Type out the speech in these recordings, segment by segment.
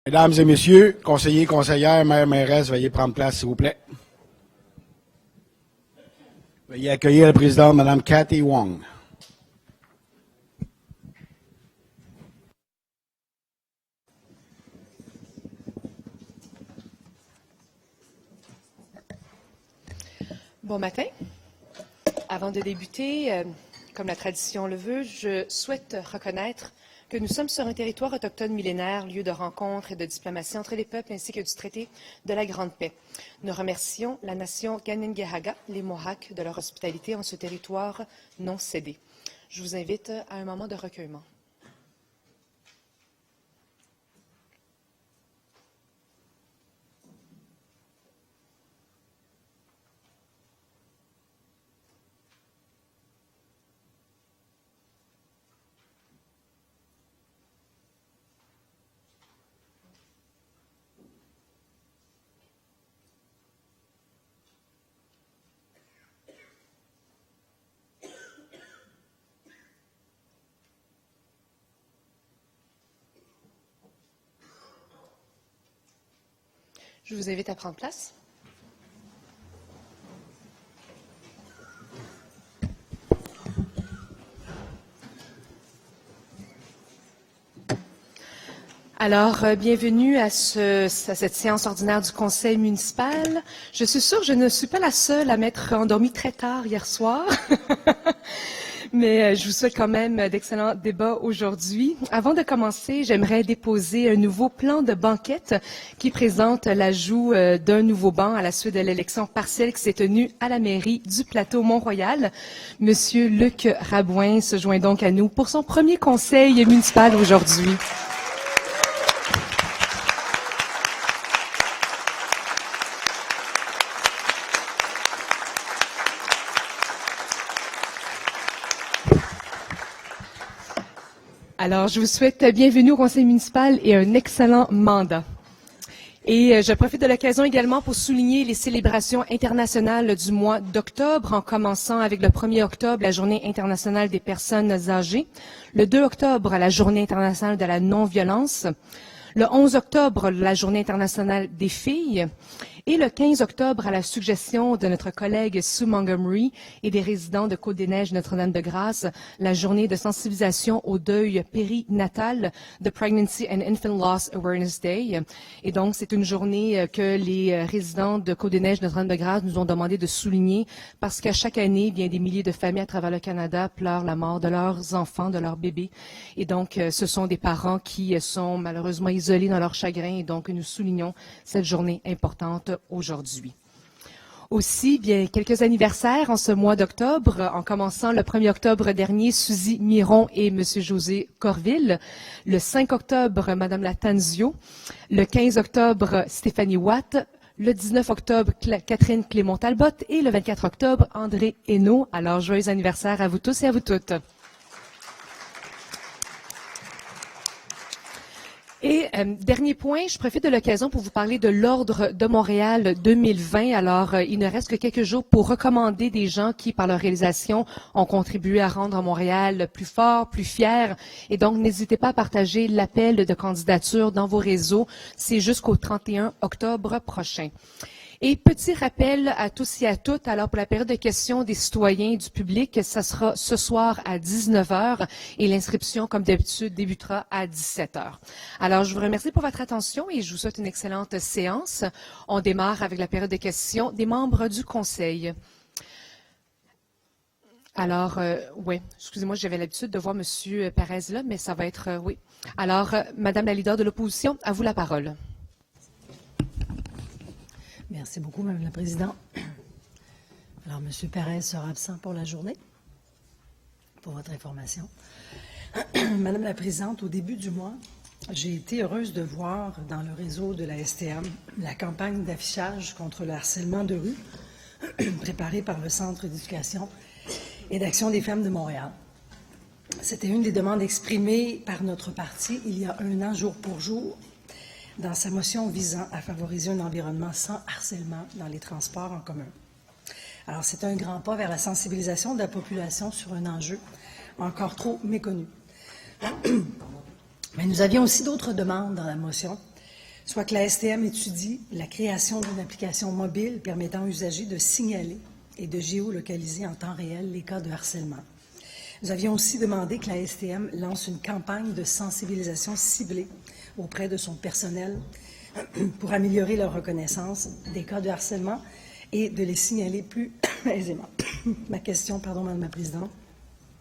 Mesdames et messieurs, conseillers, conseillères, maires, mairesses, veuillez prendre place, s'il vous plaît. Veuillez accueillir la présidente, Mme Cathy Wong. Bon matin. Avant de débuter, comme la tradition le veut, je souhaite reconnaître que nous sommes sur un territoire autochtone millénaire, lieu de rencontre et de diplomatie entre les peuples ainsi que du traité de la Grande Paix. Nous remercions la nation Kanien'kehá:ka, les Mohawks, de leur hospitalité en ce territoire non cédé. Je vous invite à un moment de recueillement. Je vous invite à prendre place. Alors, bienvenue à cette séance ordinaire du Conseil municipal. Je suis sûre que je ne suis pas la seule à m'être endormie très tard hier soir. Mais je vous souhaite quand même d'excellents débats aujourd'hui. Avant de commencer, j'aimerais déposer un nouveau plan de banquette qui présente l'ajout d'un nouveau banc à la suite de l'élection partielle qui s'est tenue à la mairie du plateau Mont-Royal. Monsieur Luc Rabouin se joint donc à nous pour son premier conseil municipal aujourd'hui. Alors, je vous souhaite bienvenue au conseil municipal et un excellent mandat. Et je profite de l'occasion également pour souligner les célébrations internationales du mois d'octobre, en commençant avec le 1er octobre, la Journée internationale des personnes âgées, le 2 octobre, la Journée internationale de la non-violence, le 11 octobre, la Journée internationale des filles, et le 15 octobre, à la suggestion de notre collègue Sue Montgomery et des résidents de Côte-des-Neiges Notre-Dame-de-Grâce, la journée de sensibilisation au deuil périnatal, The Pregnancy and Infant Loss Awareness Day. Et donc, c'est une journée que les résidents de Côte-des-Neiges Notre-Dame-de-Grâce nous ont demandé de souligner parce qu'à chaque année, bien des milliers de familles à travers le Canada pleurent la mort de leurs enfants, de leurs bébés. Et donc, ce sont des parents qui sont malheureusement isolés dans leur chagrin. Et donc, nous soulignons cette journée importante aujourd'hui. Aussi, bien, quelques anniversaires en ce mois d'octobre, en commençant le 1er octobre dernier, Suzy Miron et M. José Corville. Le 5 octobre, Mme Latanzio. Le 15 octobre, Stéphanie Watt. Le 19 octobre, Catherine Clément-Talbot. Et le 24 octobre, André Hainaut. Alors, joyeux anniversaire à vous tous et à vous toutes. Et dernier point, je profite de l'occasion pour vous parler de l'Ordre de Montréal 2020. Alors, il ne reste que quelques jours pour recommander des gens qui, par leur réalisation, ont contribué à rendre Montréal plus fort, plus fier. Et donc, n'hésitez pas à partager l'appel de candidature dans vos réseaux. C'est jusqu'au 31 octobre prochain. Et petit rappel à tous et à toutes, alors pour la période de questions des citoyens et du public, ça sera ce soir à 19h et l'inscription, comme d'habitude, débutera à 17h. Alors, je vous remercie pour votre attention et je vous souhaite une excellente séance. On démarre avec la période de questions des membres du Conseil. Alors, oui, excusez-moi, j'avais l'habitude de voir M. Perez là, mais ça va être, oui. Alors, Madame la leader de l'opposition, à vous la parole. Merci beaucoup, Mme la Présidente. Alors, M. Perez sera absent pour la journée, pour votre information. Madame la Présidente, au début du mois, j'ai été heureuse de voir dans le réseau de la STM la campagne d'affichage contre le harcèlement de rue préparée par le Centre d'éducation et d'action des femmes de Montréal. C'était une des demandes exprimées par notre parti il y a un an, jour pour jour, dans sa motion visant à favoriser un environnement sans harcèlement dans les transports en commun. Alors, c'est un grand pas vers la sensibilisation de la population sur un enjeu encore trop méconnu. Mais nous avions aussi d'autres demandes dans la motion soit que la STM étudie la création d'une application mobile permettant aux usagers de signaler et de géolocaliser en temps réel les cas de harcèlement. Nous avions aussi demandé que la STM lance une campagne de sensibilisation ciblée auprès de son personnel pour améliorer leur reconnaissance des cas de harcèlement et de les signaler plus aisément. Ma question, Madame la Présidente,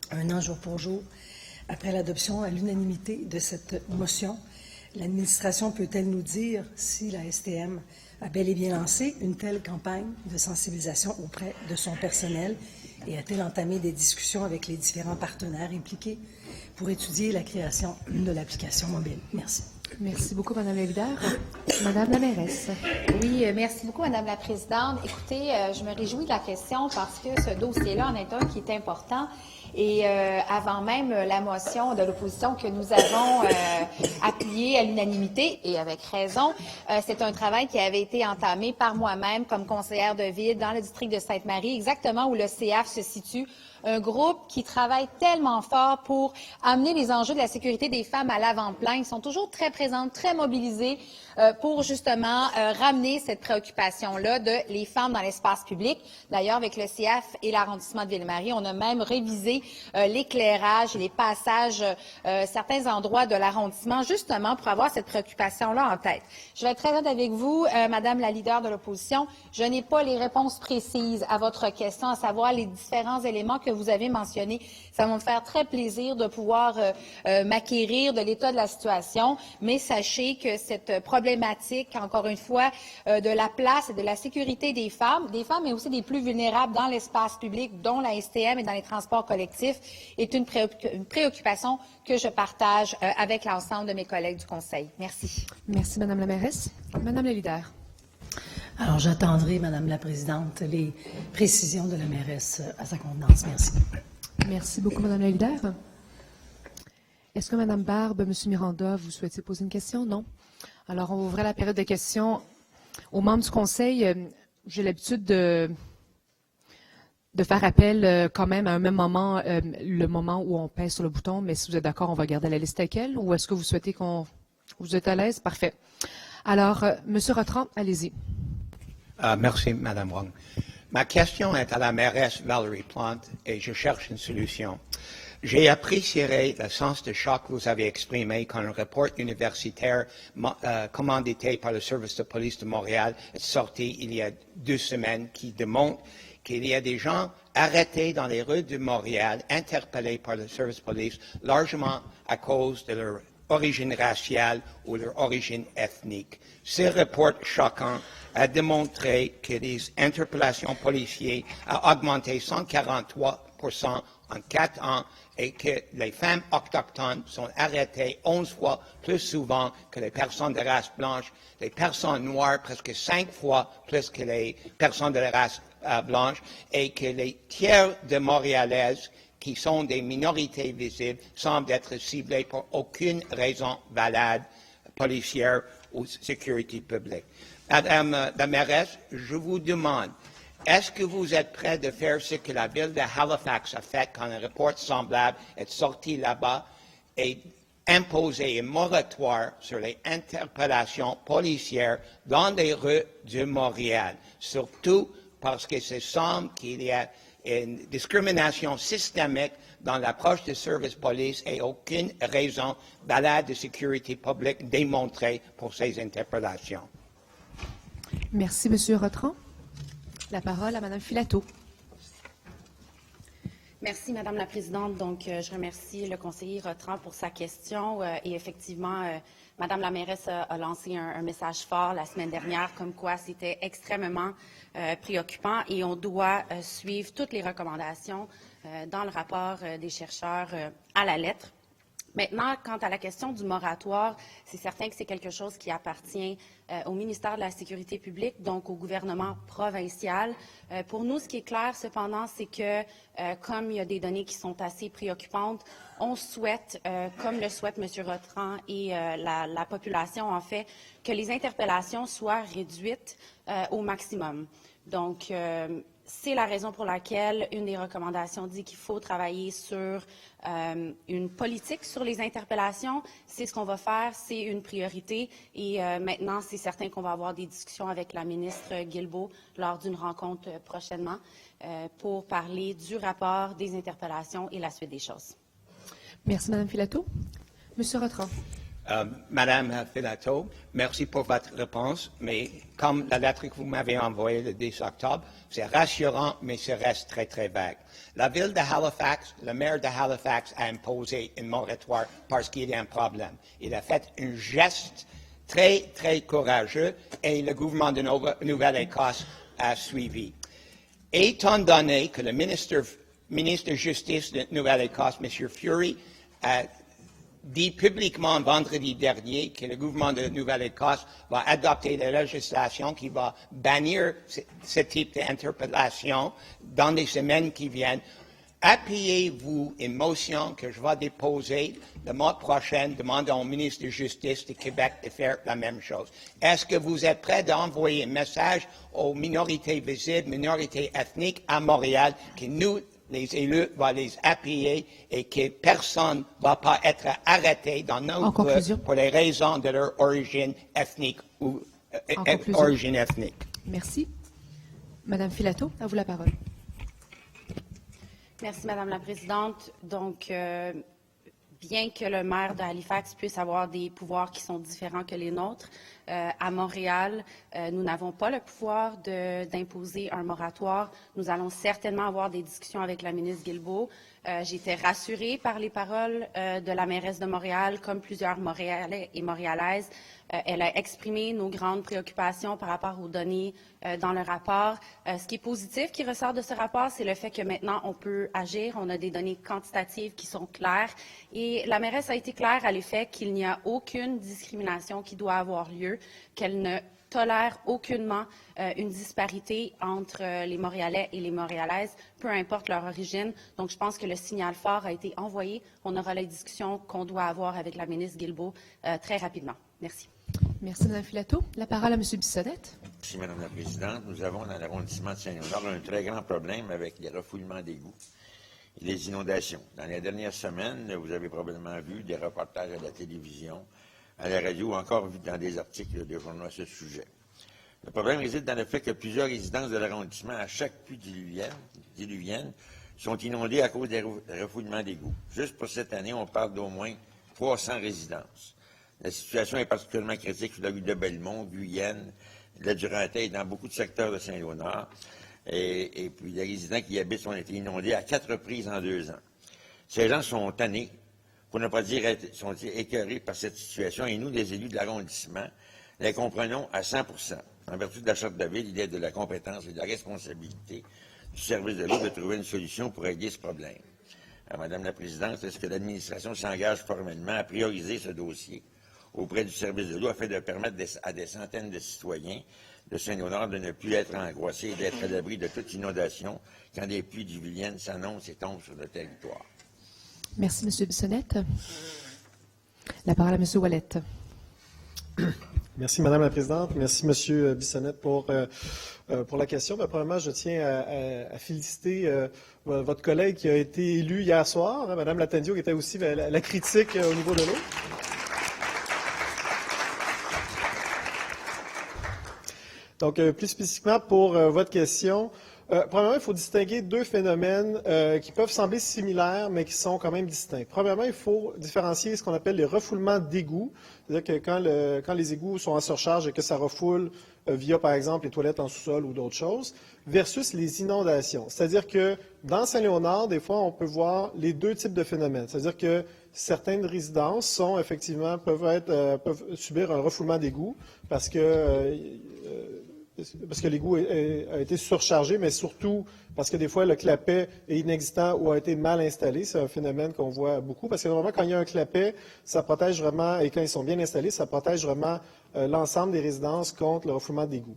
1 an jour pour jour, après l'adoption à l'unanimité de cette motion, l'administration peut-elle nous dire si la STM a bel et bien lancé une telle campagne de sensibilisation auprès de son personnel et a-t-elle entamé des discussions avec les différents partenaires impliqués pour étudier la création de l'application mobile? Merci. Merci beaucoup, Mme la leader. Madame la mairesse. Oui, merci beaucoup, Madame la Présidente. Écoutez, je me réjouis de la question parce que ce dossier-là en est un qui est important. Et avant même la motion de l'opposition que nous avons appuyée à l'unanimité, et avec raison, c'est un travail qui avait été entamé par moi-même comme conseillère de ville dans le district de Sainte-Marie, exactement où le CF se situe. Un groupe qui travaille tellement fort pour amener les enjeux de la sécurité des femmes à l'avant-plan. Ils sont toujours très présents, très mobilisés pour justement ramener cette préoccupation-là de les femmes dans l'espace public. D'ailleurs, avec le CF et l'arrondissement de Ville-Marie, on a même révisé l'éclairage et les passages, certains endroits de l'arrondissement, justement pour avoir cette préoccupation-là en tête. Je vais être très honnête avec vous, Madame la leader de l'opposition. Je n'ai pas les réponses précises à votre question, à savoir les différents éléments que vous avez mentionnés. Ça va me faire très plaisir de pouvoir m'acquérir de l'état de la situation, mais sachez que cette problématique, encore une fois, de la place et de la sécurité des femmes, mais aussi des plus vulnérables dans l'espace public, dont la STM et dans les transports collectifs, est une préoccupation que je partage avec l'ensemble de mes collègues du Conseil. Merci. Merci, Madame la mairesse. Madame la leader. Alors, j'attendrai, Madame la Présidente, les précisions de la mairesse à sa convenance. Merci. Merci beaucoup, Madame la leader. Est-ce que Madame Barbe, Monsieur Miranda, vous souhaitez poser une question? Non? Alors, on va ouvrir la période de questions aux membres du Conseil. J'ai l'habitude de faire appel quand même à un même moment, le moment où on pèse sur le bouton, mais si vous êtes d'accord, on va garder la liste telle quelle, ou est-ce que vous souhaitez vous êtes à l'aise? Parfait. Alors, Monsieur Rotran, allez-y. Merci, Madame Wong. Ma question est à la mairesse Valérie Plante et je cherche une solution. J'ai apprécié le sens de choc que vous avez exprimé quand un rapport universitaire commandité par le service de police de Montréal est sorti il y a 2 semaines qui démontre qu'il y a des gens arrêtés dans les rues de Montréal, interpellés par le service de police, largement à cause de leur origine raciale ou leur origine ethnique. Ce rapport choquant a démontré que les interpellations policières ont augmenté 143% en 4 ans et que les femmes autochtones sont arrêtées 11 fois plus souvent que les personnes de race blanche, les personnes noires presque 5 fois plus que les personnes de la race blanche, et que les tiers de Montréalaises qui sont des minorités visibles semblent être ciblés pour aucune raison valable policière ou sécurité publique. Madame la mairesse, je vous demande, est-ce que vous êtes prêt de faire ce que la ville de Halifax a fait quand un rapport semblable est sorti là-bas et imposer un moratoire sur les interpellations policières dans les rues de Montréal, surtout parce que ce semble qu'il y a une discrimination systémique dans l'approche du service police et aucune raison valable de sécurité publique démontrée pour ces interpellations. Merci, Monsieur Rotran. La parole à Madame Filato. Merci, Madame la Présidente. Donc, je remercie le conseiller Rotran pour sa question. Et effectivement, Madame la mairesse a lancé un message fort la semaine dernière, comme quoi c'était extrêmement préoccupant et on doit suivre toutes les recommandations dans le rapport des chercheurs à la lettre. Maintenant, quant à la question du moratoire, c'est certain que c'est quelque chose qui appartient au ministère de la Sécurité publique, donc au gouvernement provincial. Pour nous, ce qui est clair, cependant, c'est que, comme il y a des données qui sont assez préoccupantes, on souhaite, comme le souhaite M. Rotran et la population, en fait, que les interpellations soient réduites au maximum. Donc, c'est la raison pour laquelle une des recommandations dit qu'il faut travailler sur une politique sur les interpellations. C'est ce qu'on va faire, c'est une priorité. Et maintenant, c'est certain qu'on va avoir des discussions avec la ministre Guilbeault lors d'une rencontre prochainement pour parler du rapport des interpellations et la suite des choses. Merci, Mme Filato. Monsieur Rotran. Madame Filato, merci pour votre réponse, mais comme la lettre que vous m'avez envoyée le 10 octobre, c'est rassurant, mais ça reste très, très vague. La ville de Halifax, le maire de Halifax a imposé un moratoire parce qu'il y a un problème. Il a fait un geste très, très courageux et le gouvernement de Nouvelle-Écosse a suivi. Étant donné que le ministre de Justice de Nouvelle-Écosse, M. Fury, a dit publiquement vendredi dernier que le gouvernement de Nouvelle-Écosse va adopter la législation qui va bannir ce type d'interpellation dans les semaines qui viennent. Appuyez-vous une motion que je vais déposer le mois prochain demandant au ministre de la Justice du Québec de faire la même chose. Est-ce que vous êtes prêt d'envoyer un message aux minorités visibles, minorités ethniques à Montréal, que nous, les élus, vont les appuyer et que personne ne va pas être arrêté dans nos groupes pour les raisons de leur origine ethnique ou origine ethnique? Merci. Madame Filato, à vous la parole. Merci, Madame la Présidente. Donc, bien que le maire de Halifax puisse avoir des pouvoirs qui sont différents que les nôtres, à Montréal, nous n'avons pas le pouvoir d'imposer un moratoire. Nous allons certainement avoir des discussions avec la ministre Guilbeault. J'ai été rassurée par les paroles de la mairesse de Montréal, comme plusieurs Montréalais et Montréalaises. Elle a exprimé nos grandes préoccupations par rapport aux données dans le rapport. Ce qui est positif qui ressort de ce rapport, c'est le fait que maintenant on peut agir. On a des données quantitatives qui sont claires. Et la mairesse a été claire à l'effet qu'il n'y a aucune discrimination qui doit avoir lieu, qu'elle ne tolère aucunement une disparité entre les Montréalais et les Montréalaises, peu importe leur origine. Donc, je pense que le signal fort a été envoyé. On aura les discussions qu'on doit avoir avec la ministre Guilbeault très rapidement. Merci. Merci, Mme Filato. La parole à M. Bissonnette. Merci, Mme la Présidente. Nous avons dans l'arrondissement de Saint-Léonard un très grand problème avec les refoulements d'égouts et les inondations. Dans les dernières semaines, vous avez probablement vu des reportages à la télévision, à la radio, ou encore vu dans des articles de journaux à ce sujet. Le problème réside dans le fait que plusieurs résidences de l'arrondissement, à chaque pluie diluvienne, sont inondées à cause des refoulements d'égouts. Juste pour cette année, on parle d'au moins 300 résidences. La situation est particulièrement critique sur la rue de Belmont, Guyenne, la Durantais et dans beaucoup de secteurs de Saint-Léonard. Et puis les résidents qui y habitent ont été inondés à 4 reprises en 2 ans. Ces gens sont tannés, pour ne pas dire sont écœurés par cette situation, et nous, les élus de l'arrondissement, les comprenons à 100%. En vertu de la Charte de la Ville, il est de la compétence et de la responsabilité du service de l'eau de trouver une solution pour régler ce problème. Alors, Madame la Présidente, est-ce que l'administration s'engage formellement à prioriser ce dossier auprès du service de l'eau afin de permettre à des centaines de citoyens de Saint-Léonard de ne plus être angoissés et d'être à l'abri de toute inondation quand des pluies diluviennes s'annoncent et tombent sur le territoire? Merci, M. Bissonnette. La parole à M. Ouellette. Merci, Madame la Présidente. Merci, M. Bissonnette, pour la question. Mais, premièrement, je tiens à féliciter votre collègue qui a été élu hier soir, hein, Mme Latendio, qui était aussi la critique au niveau de l'eau. Donc, plus spécifiquement pour votre question, premièrement, il faut distinguer 2 phénomènes qui peuvent sembler similaires, mais qui sont quand même distincts. Premièrement, il faut différencier ce qu'on appelle les refoulements d'égouts, c'est-à-dire que quand les égouts sont en surcharge et que ça refoule via, par exemple, les toilettes en sous-sol ou d'autres choses, versus les inondations. C'est-à-dire que dans Saint-Léonard, des fois, on peut voir les 2 types de phénomènes. C'est-à-dire que certaines résidences peuvent subir un refoulement d'égouts parce que l'égout a été surchargé, mais surtout parce que des fois, le clapet est inexistant ou a été mal installé. C'est un phénomène qu'on voit beaucoup, parce que normalement, quand il y a un clapet, ça protège vraiment, et quand ils sont bien installés, ça protège vraiment l'ensemble des résidences contre le refoulement d'égout.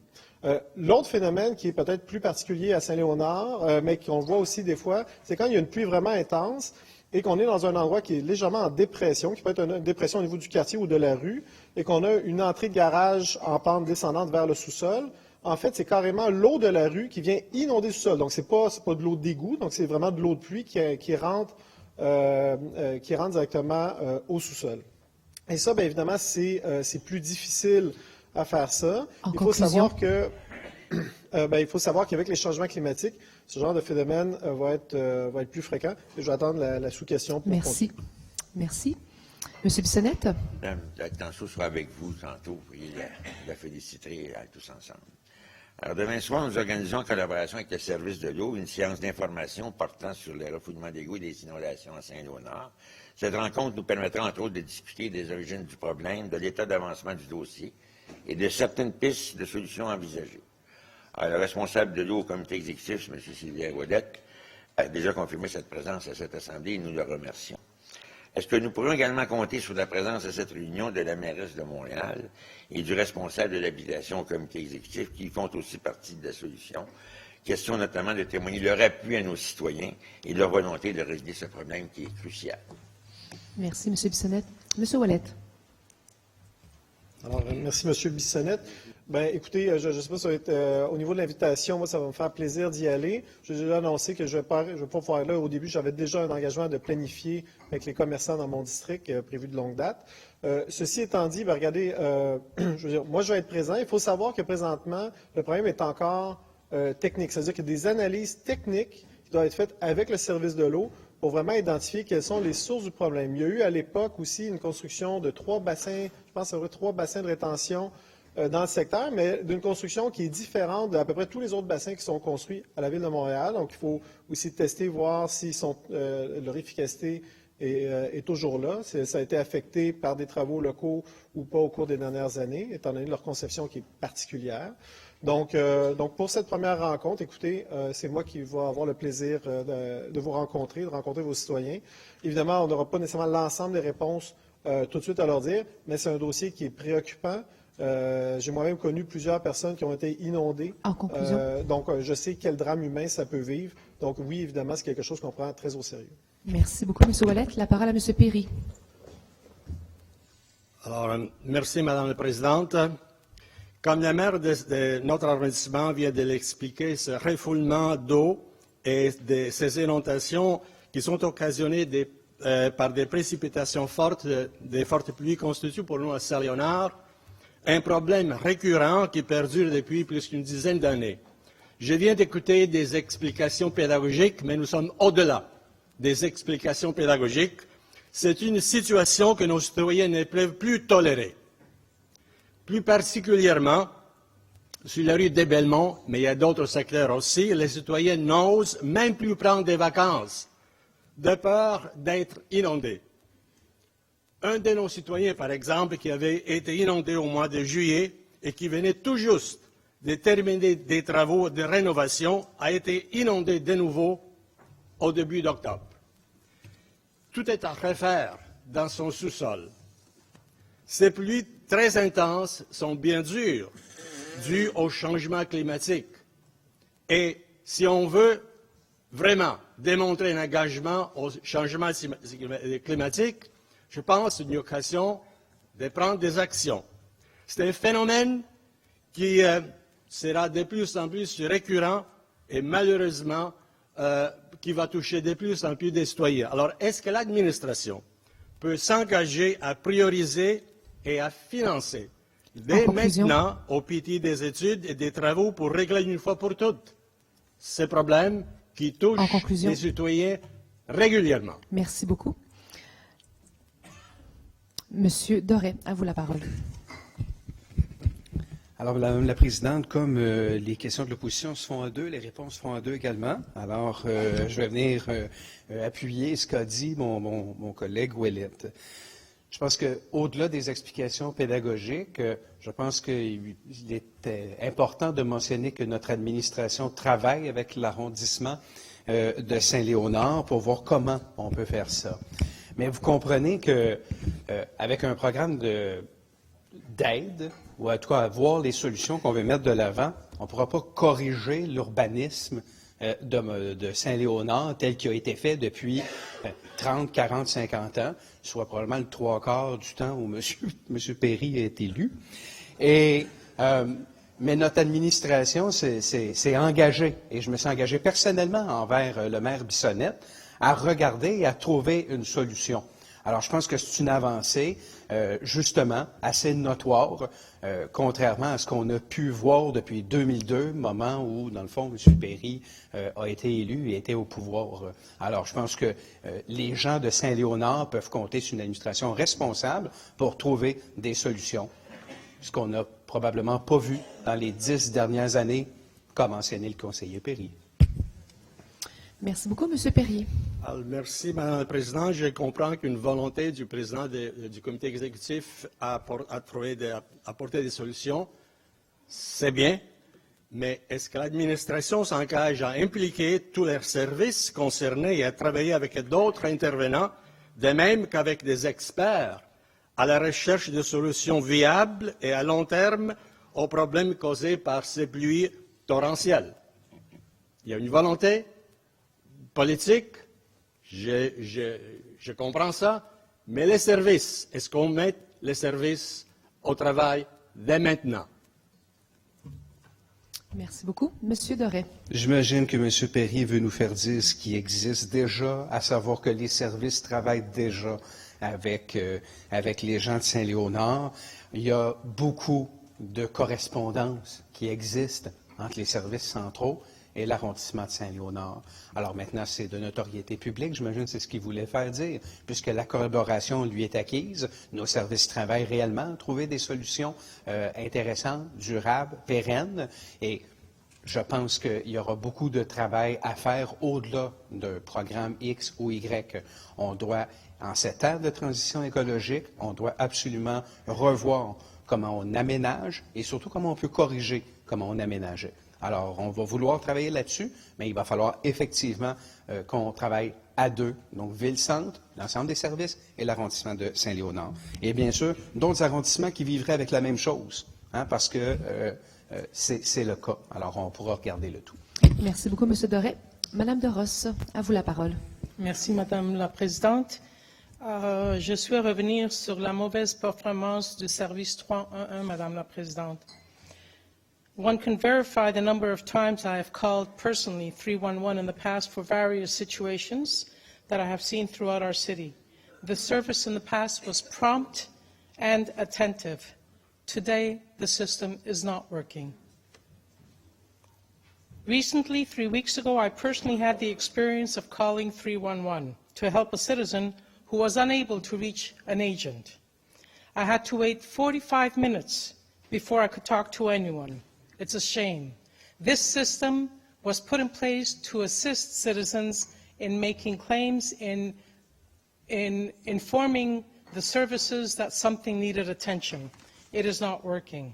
L'autre phénomène qui est peut-être plus particulier à Saint-Léonard, mais qu'on voit aussi des fois, c'est quand il y a une pluie vraiment intense et qu'on est dans un endroit qui est légèrement en dépression, qui peut être une dépression au niveau du quartier ou de la rue, et qu'on a une entrée de garage en pente descendante vers le sous-sol. en fait, c'est carrément l'eau de la rue qui vient inonder le sol. Donc, c'est pas de l'eau d'égout, donc c'est vraiment de l'eau de pluie qui rentre directement au sous-sol. Et ça, bien évidemment, c'est plus difficile à faire ça. Il faut savoir qu'avec les changements climatiques, ce genre de phénomène va être plus fréquent. Et je vais attendre la sous-question pour Merci. Merci. Monsieur Bissonnette? Madame Tanceau sera avec vous tantôt, et la féliciterai tous ensemble. Alors, demain soir, nous organisons en collaboration avec le service de l'eau une séance d'information portant sur les refoulements d'égouts et des inondations à Saint-Léonard. Cette rencontre nous permettra, entre autres, de discuter des origines du problème, de l'état d'avancement du dossier et de certaines pistes de solutions envisagées. Alors, le responsable de l'eau au comité exécutif, M. Sylvain Ouellette, a déjà confirmé cette présence à cette Assemblée et nous le remercions. Est-ce que nous pourrions également compter sur la présence à cette réunion de la mairesse de Montréal et du responsable de l'habitation au comité exécutif qui font aussi partie de la solution? Question notamment de témoigner leur appui à nos citoyens et leur volonté de régler ce problème qui est crucial. Merci, M. Bissonnette. M. Ouellette. Alors, merci, M. Bissonnette. Bien, écoutez, je ne sais pas si ça va être au niveau de l'invitation, moi, ça va me faire plaisir d'y aller. J'ai déjà annoncé que je ne vais pas pouvoir aller là. Au début, j'avais déjà un engagement de planifier avec les commerçants dans mon district prévu de longue date. Ceci étant dit, bien, regardez, je veux dire, moi, je vais être présent. Il faut savoir que présentement, le problème est encore technique. C'est-à-dire qu'il y a des analyses techniques qui doivent être faites avec le service de l'eau pour vraiment identifier quelles sont les sources du problème. Il y a eu à l'époque aussi une construction de 3 bassins, je pense que c'est 3 bassins de rétention dans le secteur, mais d'une construction qui est différente d'à peu près tous les autres bassins qui sont construits à la Ville de Montréal. Donc, il faut aussi tester, voir si leur efficacité est toujours là. Ça a été affecté par des travaux locaux ou pas au cours des dernières années, étant donné leur conception qui est particulière. Donc, pour cette première rencontre, écoutez, c'est moi qui vais avoir le plaisir de vous rencontrer, de rencontrer vos citoyens. Évidemment, on n'aura pas nécessairement l'ensemble des réponses tout de suite à leur dire, mais c'est un dossier qui est préoccupant. J'ai moi-même connu plusieurs personnes qui ont été inondées. En conclusion. Donc, je sais quel drame humain ça peut vivre. Donc, oui, évidemment, c'est quelque chose qu'on prend très au sérieux. Merci beaucoup, M. Ouellette. La parole à M. Perry. Alors, merci, Madame la Présidente. Comme la maire de notre arrondissement vient de l'expliquer, ce refoulement d'eau et ces inondations qui sont occasionnées par des précipitations fortes, des fortes pluies constituent pour nous à Saint-Léonard un problème récurrent qui perdure depuis plus d'une dizaine d'années. Je viens d'écouter des explications pédagogiques, mais nous sommes au-delà des explications pédagogiques. C'est une situation que nos citoyens ne peuvent plus tolérer. Plus particulièrement, sur la rue des Belmonts, mais il y a d'autres secteurs aussi, les citoyens n'osent même plus prendre des vacances, de peur d'être inondés. Un de nos citoyens, par exemple, qui avait été inondé au mois de juillet et qui venait tout juste de terminer des travaux de rénovation, a été inondé de nouveau au début d'octobre. Tout est à refaire dans son sous-sol. Ces pluies très intenses sont bien dures, dues au changement climatique. Et si on veut vraiment démontrer un engagement au changement climatique, je pense une occasion de prendre des actions. C'est un phénomène qui sera de plus en plus récurrent et malheureusement qui va toucher de plus en plus de citoyens. Alors, est-ce que l'administration peut s'engager à prioriser et à financer dès maintenant au pitié des études et des travaux pour régler une fois pour toutes ces problèmes qui touchent les citoyens régulièrement? Merci beaucoup. Monsieur Doré, à vous la parole. Alors, Madame la Présidente, comme les questions de l'opposition se font à deux, les réponses se font à deux également. Alors, je vais venir appuyer ce qu'a dit mon collègue Ouellette. Je pense qu'au-delà des explications pédagogiques, je pense qu'il est important de mentionner que notre administration travaille avec l'arrondissement de Saint-Léonard pour voir comment on peut faire ça. Mais vous comprenez que avec un programme d'aide, ou en tout cas voir les solutions qu'on veut mettre de l'avant, on ne pourra pas corriger l'urbanisme de Saint-Léonard tel qu'il a été fait depuis 30, 40, 50 ans, soit probablement le 3/4 du temps où M. Perry est élu. Et Mais notre administration s'est engagée, et je me suis engagé personnellement envers le maire Bissonnette, à regarder et à trouver une solution. Alors, je pense que c'est une avancée, justement, assez notoire, contrairement à ce qu'on a pu voir depuis 2002, moment où, dans le fond, M. Perry a été élu et était au pouvoir. Alors, je pense que les gens de Saint-Léonard peuvent compter sur une administration responsable pour trouver des solutions, ce qu'on n'a probablement pas vu dans les 10 dernières années, comme mentionné le conseiller Perry. Merci beaucoup, M. Perrier. Alors, merci, Madame la Présidente. Je comprends qu'une volonté du président du comité exécutif à apporter des solutions, c'est bien, mais est-ce que l'administration s'engage à impliquer tous les services concernés et à travailler avec d'autres intervenants, de même qu'avec des experts, à la recherche de solutions viables et à long terme aux problèmes causés par ces pluies torrentielles? Il y a une volonté politique, je comprends ça, mais les services, est-ce qu'on met les services au travail dès maintenant? Merci beaucoup. Monsieur Doré. J'imagine que M. Perrier veut nous faire dire ce qui existe déjà, à savoir que les services travaillent déjà avec les gens de Saint-Léonard. Il y a beaucoup de correspondances qui existent entre les services centraux et l'arrondissement de Saint-Léonard. Alors maintenant, c'est de notoriété publique, j'imagine que c'est ce qu'il voulait faire dire, puisque la collaboration lui est acquise, nos services travaillent réellement à trouver des solutions intéressantes, durables, pérennes, et je pense qu'il y aura beaucoup de travail à faire au-delà d'un programme X ou Y. On doit, en cette ère de transition écologique, on doit absolument revoir comment on aménage et surtout comment on peut corriger comment on aménageait. Alors, on va vouloir travailler là-dessus, mais il va falloir effectivement qu'on travaille à deux, donc Ville-Centre, l'ensemble des services et l'arrondissement de Saint-Léonard. Et bien sûr, d'autres arrondissements qui vivraient avec la même chose, hein, parce que c'est le cas. Alors, on pourra regarder le tout. Merci beaucoup, M. Doré. Madame de Ross, à vous la parole. Merci, Madame la Présidente. Je souhaite revenir sur la mauvaise performance du service 311, Madame la Présidente. One can verify the number of times I have called personally 311 in the past for various situations that I have seen throughout our city. The service in the past was prompt and attentive. Today, the system is not working. Recently, 3 weeks ago, I personally had the experience of calling 311 to help a citizen who was unable to reach an agent. I had to wait 45 minutes before I could talk to anyone. It's a shame. This system was put in place to assist citizens in making claims, in informing the services that something needed attention. It is not working.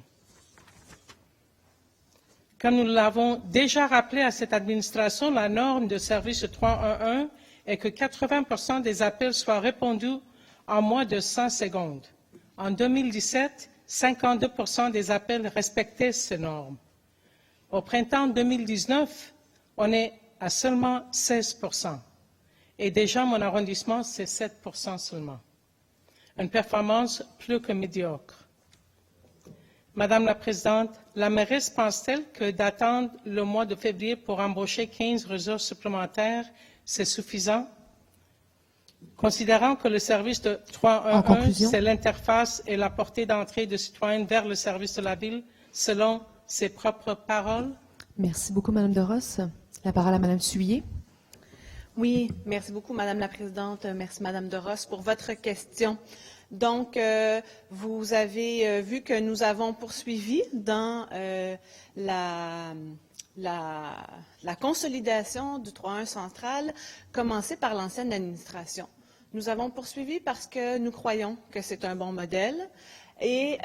Comme nous l'avons déjà rappelé à cette administration, la norme de service 311 est que 80% des appels soient répondus en moins de 100 secondes. En 2017, 52% des appels respectaient ces normes. Au printemps 2019, on est à seulement 16%. Et déjà, mon arrondissement, c'est 7% seulement. Une performance plus que médiocre. Madame la Présidente, la mairesse pense-t-elle que d'attendre le mois de février pour embaucher 15 ressources supplémentaires, c'est suffisant? Considérant que le service de 311, c'est l'interface et la portée d'entrée de citoyens vers le service de la ville, selon ses propres paroles. Merci beaucoup, Madame de Ross. La parole à Madame Suyer. Oui, merci beaucoup, Madame la Présidente. Merci, Madame de Ross, pour votre question. Donc, vous avez vu que nous avons poursuivi dans la consolidation du 3.1 central, commencé par l'ancienne administration. Nous avons poursuivi parce que nous croyons que c'est un bon modèle et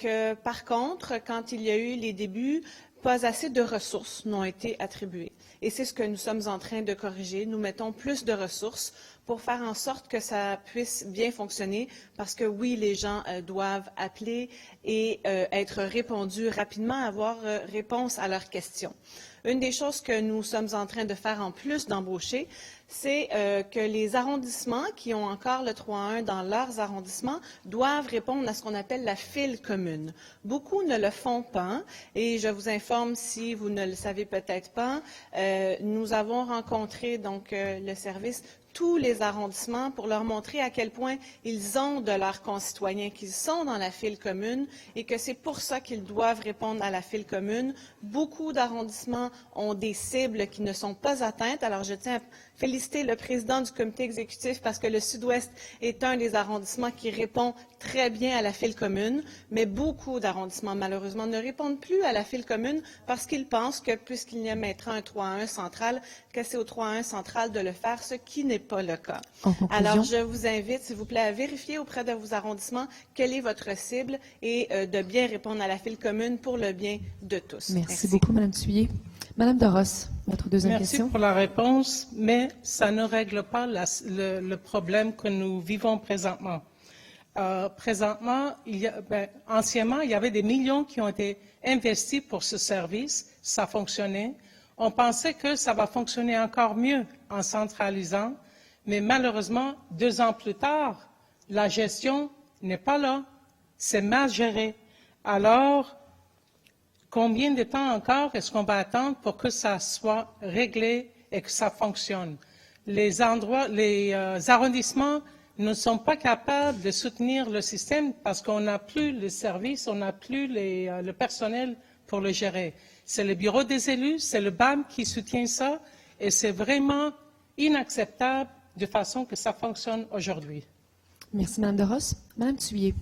que, par contre, quand il y a eu les débuts, pas assez de ressources n'ont été attribuées. Et c'est ce que nous sommes en train de corriger. Nous mettons plus de ressources pour faire en sorte que ça puisse bien fonctionner, parce que oui, les gens doivent appeler et être répondus rapidement, avoir réponse à leurs questions. Une des choses que nous sommes en train de faire en plus d'embaucher, c'est que les arrondissements qui ont encore le 3-1 dans leurs arrondissements doivent répondre à ce qu'on appelle la file commune. Beaucoup ne le font pas et je vous informe, si vous ne le savez peut-être pas, nous avons rencontré donc le service tous les arrondissements pour leur montrer à quel point ils ont de leurs concitoyens, qu'ils sont dans la file commune et que c'est pour ça qu'ils doivent répondre à la file commune. Beaucoup d'arrondissements ont des cibles qui ne sont pas atteintes. Alors, je tiens à féliciter le président du comité exécutif parce que le Sud-Ouest est un des arrondissements qui répond très bien à la file commune, mais beaucoup d'arrondissements, malheureusement, ne répondent plus à la file commune parce qu'ils pensent que, puisqu'il y a maintenant un 3-1 central, que c'est au 3-1 central de le faire, ce qui n'est pas le cas. Alors, je vous invite, s'il vous plaît, à vérifier auprès de vos arrondissements quelle est votre cible et de bien répondre à la file commune pour le bien de tous. Merci beaucoup, Mme Thuillier. Mme Doros, votre deuxième question. Merci pour la réponse, mais ça ne règle pas le problème que nous vivons présentement. Anciennement, il y avait des millions qui ont été investis pour ce service, ça fonctionnait. On pensait que ça va fonctionner encore mieux en centralisant, mais malheureusement, 2 ans plus tard, la gestion n'est pas là, c'est mal géré. Alors, combien de temps encore est-ce qu'on va attendre pour que ça soit réglé et que ça fonctionne? Les arrondissements ne sont pas capables de soutenir le système parce qu'on n'a plus le service, on n'a plus le personnel pour le gérer. C'est le bureau des élus, c'est le BAM qui soutient ça et c'est vraiment inacceptable de façon que ça fonctionne aujourd'hui. Merci, Mme Doros. Mme Thuillier.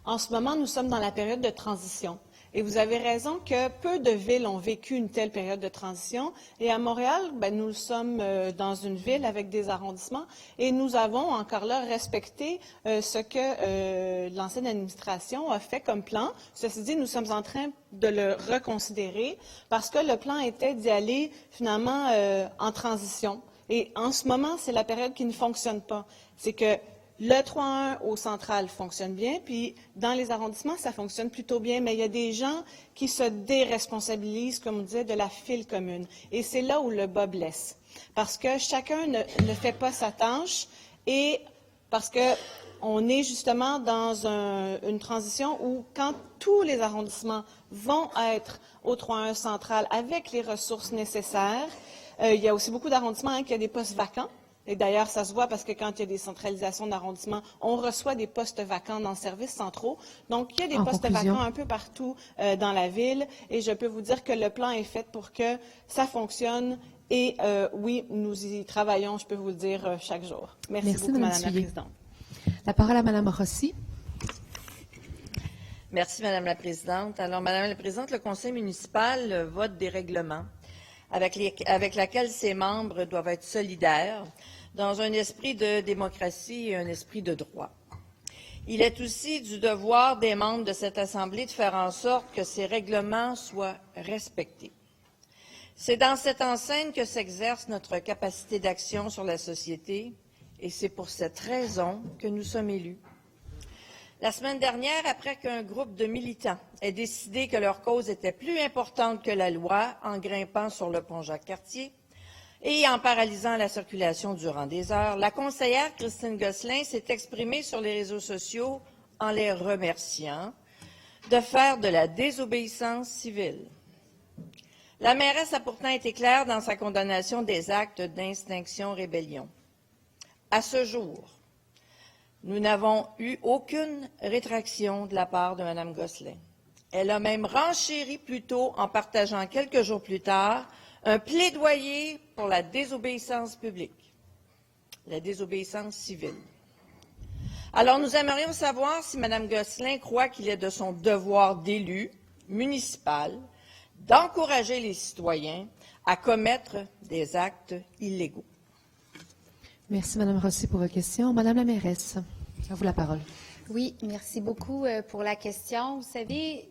En ce moment, nous sommes dans la période de transition. Et vous avez raison que peu de villes ont vécu une telle période de transition. Et à Montréal, nous sommes dans une ville avec des arrondissements et nous avons encore là respecté ce que l'ancienne administration a fait comme plan. Ceci dit, nous sommes en train de le reconsidérer parce que le plan était d'y aller finalement en transition. Et en ce moment, c'est la période qui ne fonctionne pas. C'est que le 3-1 au central fonctionne bien, puis dans les arrondissements, ça fonctionne plutôt bien, mais il y a des gens qui se déresponsabilisent, comme on disait, de la file commune. Et c'est là où le bas blesse. Parce que chacun ne fait pas sa tâche et parce qu'on est justement dans une transition où quand tous les arrondissements vont être au 3-1 central avec les ressources nécessaires, il y a aussi beaucoup d'arrondissements qui ont des postes vacants. Et d'ailleurs, ça se voit parce que quand il y a des centralisations d'arrondissement, on reçoit des postes vacants dans les services centraux. Donc, il y a des postes vacants un peu partout dans la ville. Et je peux vous dire que le plan est fait pour que ça fonctionne. Et oui, nous y travaillons, je peux vous le dire, chaque jour. Merci beaucoup, Madame la Présidente. La parole à Mme Rossi. Merci, Madame la Présidente. Alors, Madame la Présidente, le Conseil municipal vote des règlements avec laquelle ses membres doivent être solidaires dans un esprit de démocratie et un esprit de droit. Il est aussi du devoir des membres de cette Assemblée de faire en sorte que ces règlements soient respectés. C'est dans cette enceinte que s'exerce notre capacité d'action sur la société et c'est pour cette raison que nous sommes élus. La semaine dernière, après qu'un groupe de militants ait décidé que leur cause était plus importante que la loi en grimpant sur le pont Jacques-Cartier et en paralysant la circulation durant des heures, la conseillère Christine Gosselin s'est exprimée sur les réseaux sociaux en les remerciant de faire de la désobéissance civile. La mairesse a pourtant été claire dans sa condamnation des actes d'extinction-rébellion. À ce jour, nous n'avons eu aucune rétraction de la part de Mme Gosselin. Elle a même renchéri plus tôt en partageant quelques jours plus tard un plaidoyer pour la désobéissance publique, la désobéissance civile. Alors, nous aimerions savoir si Mme Gosselin croit qu'il est de son devoir d'élu municipal d'encourager les citoyens à commettre des actes illégaux. Merci, Mme Rossi, pour vos questions. Madame la mairesse, à vous la parole. Oui, merci beaucoup pour la question. Vous savez,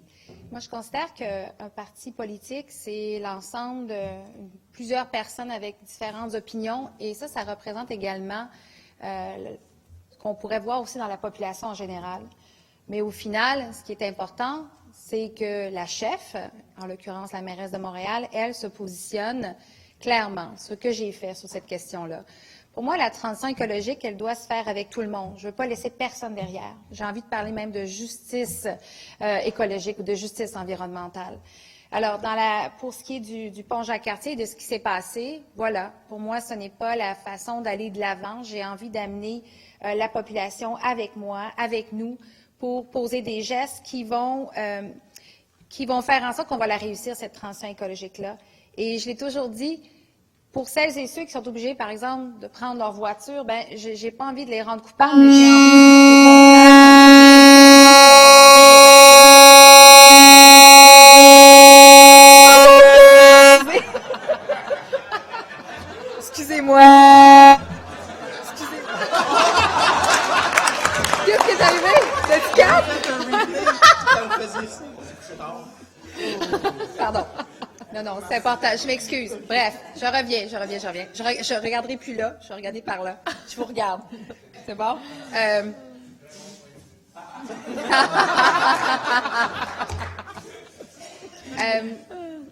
moi, je considère qu'un parti politique, c'est l'ensemble de plusieurs personnes avec différentes opinions et ça représente également ce qu'on pourrait voir aussi dans la population en général. Mais au final, ce qui est important, c'est que la chef, en l'occurrence la mairesse de Montréal, elle se positionne clairement, ce que j'ai fait sur cette question-là. Pour moi, la transition écologique, elle doit se faire avec tout le monde. Je ne veux pas laisser personne derrière. J'ai envie de parler même de justice écologique ou de justice environnementale. Alors, pour ce qui est du pont Jacques-Cartier et de ce qui s'est passé, voilà, pour moi, ce n'est pas la façon d'aller de l'avant. J'ai envie d'amener la population avec moi, avec nous, pour poser des gestes qui vont faire en sorte qu'on va la réussir, cette transition écologique-là. Et je l'ai toujours dit, pour celles et ceux qui sont obligés, par exemple, de prendre leur voiture, ben, j'ai pas envie de les rendre coupables, mais j'ai envie Excusez-moi. Qu'est-ce qui est arrivé? T'as-tu calme? Pardon. Non, c'est important. Je m'excuse. Bref, je reviens. Je regarderai plus là. Je vais regarder par là. Je vous regarde. C'est bon?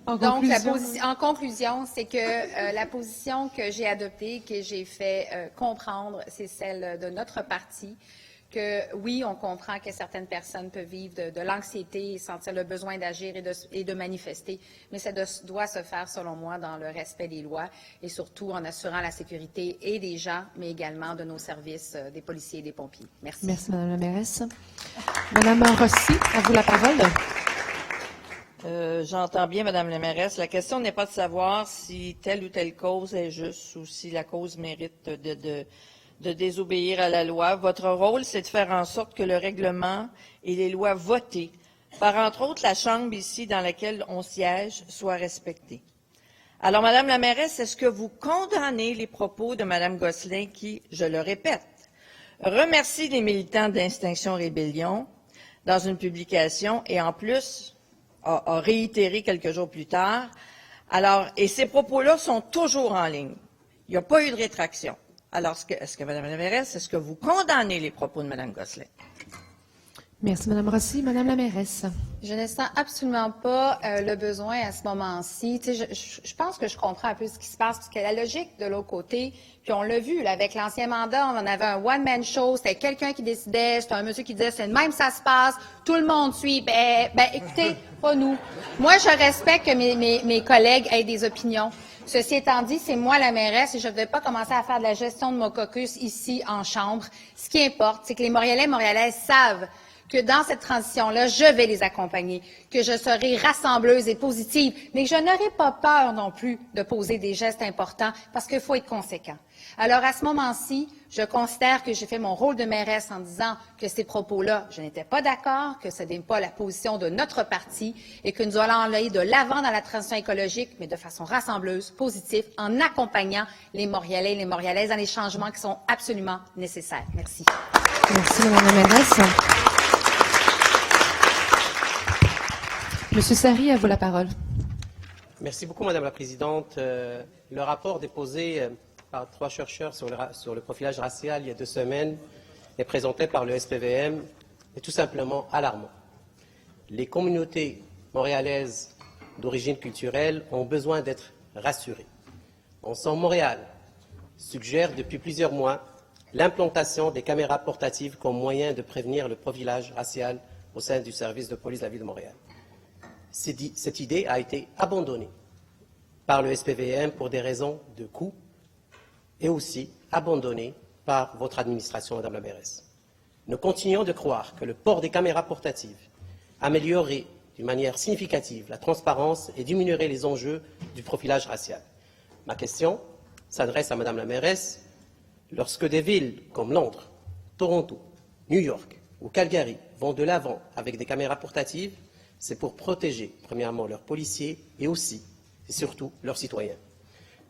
En conclusion, c'est que la position que j'ai adoptée, que j'ai fait comprendre, c'est celle de notre parti. Que oui, on comprend que certaines personnes peuvent vivre de l'anxiété et sentir le besoin d'agir et de manifester, mais ça doit se faire, selon moi, dans le respect des lois et surtout en assurant la sécurité et des gens, mais également de nos services, des policiers et des pompiers. Merci. Merci, Mme la mairesse. Mme Rossi, à vous la parole. J'entends bien, Madame la mairesse. La question n'est pas de savoir si telle ou telle cause est juste ou si la cause mérite de désobéir à la loi. Votre rôle, c'est de faire en sorte que le règlement et les lois votées par, entre autres, la Chambre ici dans laquelle on siège soient respectés. Alors, Madame la mairesse, est-ce que vous condamnez les propos de Madame Gosselin qui, je le répète, remercie les militants d'Extinction Rébellion dans une publication et en plus a réitéré quelques jours plus tard. Alors, et ces propos-là sont toujours en ligne. Il n'y a pas eu de rétraction. Alors, est-ce que Mme la mairesse, est-ce que vous condamnez les propos de Mme Gosselin? Merci, Mme Rossi. Madame la mairesse. Je ne sens absolument pas le besoin à ce moment-ci. Tu sais, je pense que je comprends un peu ce qui se passe, parce que la logique de l'autre côté, puis on l'a vu, là, avec l'ancien mandat, on avait un one-man show, c'était quelqu'un qui décidait, c'était un monsieur qui disait, c'est de même ça se passe, tout le monde suit. Ben écoutez, pas nous. Moi, je respecte que mes collègues aient des opinions. Ceci étant dit, c'est moi la mairesse et je ne vais pas commencer à faire de la gestion de mon caucus ici en Chambre. Ce qui importe, c'est que les Montréalais et Montréalaises savent que dans cette transition-là, je vais les accompagner, que je serai rassembleuse et positive, mais que je n'aurai pas peur non plus de poser des gestes importants parce qu'il faut être conséquent. Alors, à ce moment-ci, je considère que j'ai fait mon rôle de mairesse en disant que ces propos-là, je n'étais pas d'accord, que ce n'est pas la position de notre parti et que nous allons aller de l'avant dans la transition écologique, mais de façon rassembleuse, positive, en accompagnant les Montréalais et les Montréalaises dans les changements qui sont absolument nécessaires. Merci. Merci, Mme la mairesse. Monsieur Sari, à vous la parole. Merci beaucoup, Madame la Présidente. Le rapport déposé par 3 chercheurs sur le profilage racial il y a 2 semaines et présenté par le SPVM est tout simplement alarmant. Les communautés montréalaises d'origine culturelle ont besoin d'être rassurées. Ensemble Montréal suggère depuis plusieurs mois l'implantation des caméras portatives comme moyen de prévenir le profilage racial au sein du service de police de la Ville de Montréal. Cette idée a été abandonnée par le SPVM pour des raisons de coût et aussi abandonnée par votre administration, Madame la mairesse. Nous continuons de croire que le port des caméras portatives améliorerait d'une manière significative la transparence et diminuerait les enjeux du profilage racial. Ma question s'adresse à Madame la mairesse. Lorsque des villes comme Londres, Toronto, New York ou Calgary vont de l'avant avec des caméras portatives, c'est pour protéger, premièrement, leurs policiers et aussi, et surtout, leurs citoyens.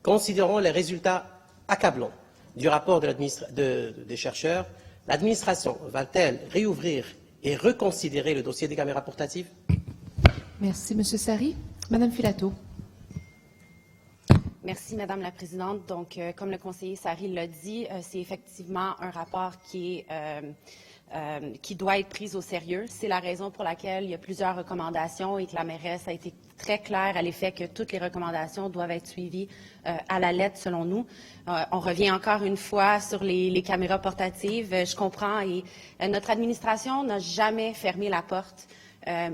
Considérant les résultats accablants du rapport des chercheurs, l'administration va-t-elle réouvrir et reconsidérer le dossier des caméras portatives? Merci, M. Sari. Madame Filato. Merci, Madame la Présidente. Donc, comme le conseiller Sari l'a dit, c'est effectivement un rapport qui est qui doit être prise au sérieux. C'est la raison pour laquelle il y a plusieurs recommandations et que la mairesse a été très claire à l'effet que toutes les recommandations doivent être suivies à la lettre, selon nous. On revient encore une fois sur les caméras portatives. Je comprends et notre administration n'a jamais fermé la porte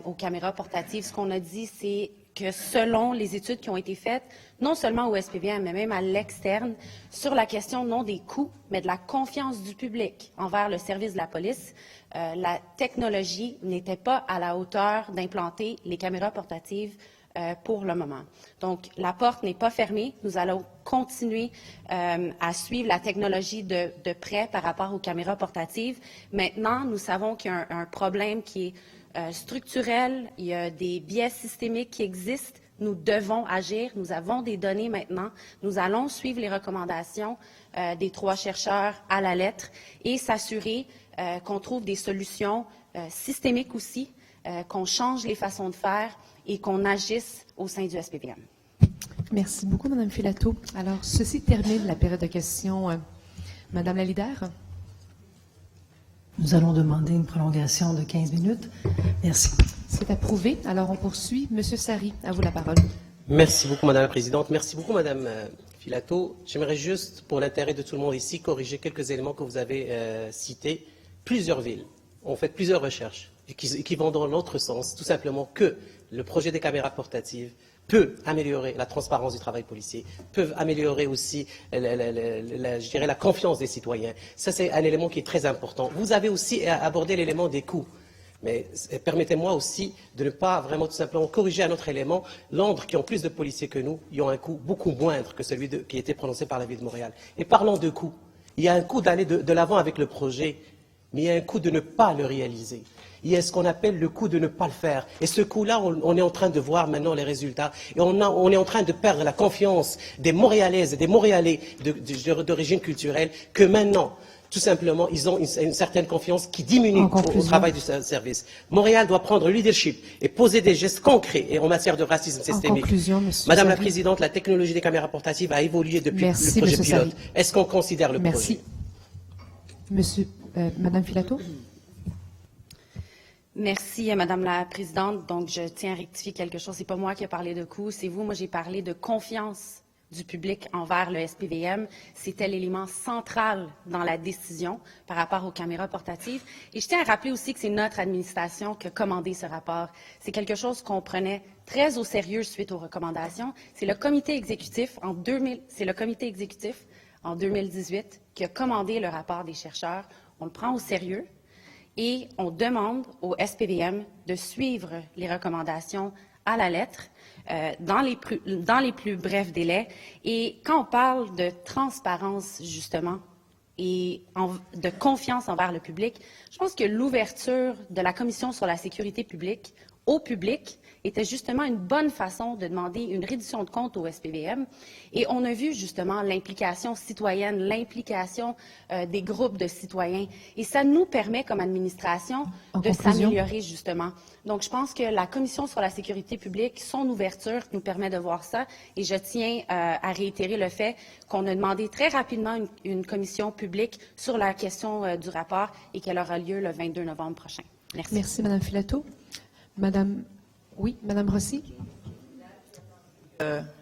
aux caméras portatives. Ce qu'on a dit, c'est que selon les études qui ont été faites, non seulement au SPVM, mais même à l'externe, sur la question non des coûts, mais de la confiance du public envers le service de la police, la technologie n'était pas à la hauteur d'implanter les caméras portatives pour le moment. Donc, la porte n'est pas fermée. Nous allons continuer à suivre la technologie de près par rapport aux caméras portatives. Maintenant, nous savons qu'il y a un problème qui est structurel, il y a des biais systémiques qui existent. Nous devons agir. Nous avons des données maintenant. Nous allons suivre les recommandations des 3 chercheurs à la lettre et s'assurer qu'on trouve des solutions systémiques aussi, qu'on change les façons de faire et qu'on agisse au sein du SPVM. Merci beaucoup, Mme Filato. Alors, ceci termine la période de questions. Madame la leader. Nous allons demander une prolongation de 15 minutes. Merci. C'est approuvé. Alors, on poursuit. Monsieur Sari, à vous la parole. Merci beaucoup, Madame la Présidente. Merci beaucoup, Madame Filato. J'aimerais juste, pour l'intérêt de tout le monde ici, corriger quelques éléments que vous avez cités. Plusieurs villes ont fait plusieurs recherches qui vont dans l'autre sens, tout simplement que le projet des caméras portatives peut améliorer la transparence du travail policier, peuvent améliorer aussi, je dirais, la confiance des citoyens. Ça, c'est un élément qui est très important. Vous avez aussi abordé l'élément des coûts. Mais permettez-moi aussi de ne pas vraiment tout simplement corriger un autre élément. Londres, qui ont plus de policiers que nous, ils ont un coût beaucoup moindre que celui qui a été prononcé par la ville de Montréal. Et parlons de coûts. Il y a un coût d'aller de l'avant avec le projet, mais il y a un coût de ne pas le réaliser. Il y a ce qu'on appelle le coût de ne pas le faire. Et ce coût-là, on est en train de voir maintenant les résultats. Et on est en train de perdre la confiance des Montréalaises et des Montréalais d'origine culturelle que maintenant, tout simplement, ils ont une certaine confiance qui diminue au travail du service. Montréal doit prendre le leadership et poser des gestes concrets et en matière de racisme systémique. Madame la Présidente, la technologie des caméras portatives a évolué depuis le projet pilote. Est-ce qu'on considère le projet? Merci. Madame Filato. Merci, Madame la Présidente. Donc, je tiens à rectifier quelque chose. C'est pas moi qui ai parlé de coûts, c'est vous. Moi, j'ai parlé de confiance du public envers le SPVM. C'était l'élément central dans la décision par rapport aux caméras portatives. Et je tiens à rappeler aussi que c'est notre administration qui a commandé ce rapport. C'est quelque chose qu'on prenait très au sérieux suite aux recommandations. C'est le comité exécutif en 2018 qui a commandé le rapport des chercheurs. On le prend au sérieux. Et on demande au SPVM de suivre les recommandations à la lettre dans les plus brefs délais. Et quand on parle de transparence, justement, et de confiance envers le public, je pense que l'ouverture de la Commission sur la sécurité publique au public était justement une bonne façon de demander une réduction de compte au SPVM. Et on a vu justement l'implication citoyenne, l'implication des groupes de citoyens. Et ça nous permet, comme administration, de s'améliorer justement. Donc, je pense que la Commission sur la sécurité publique, son ouverture nous permet de voir ça. Et je tiens à réitérer le fait qu'on a demandé très rapidement une commission publique sur la question du rapport et qu'elle aura lieu le 22 novembre prochain. Merci. Merci, Madame Filato. Madame Rossi.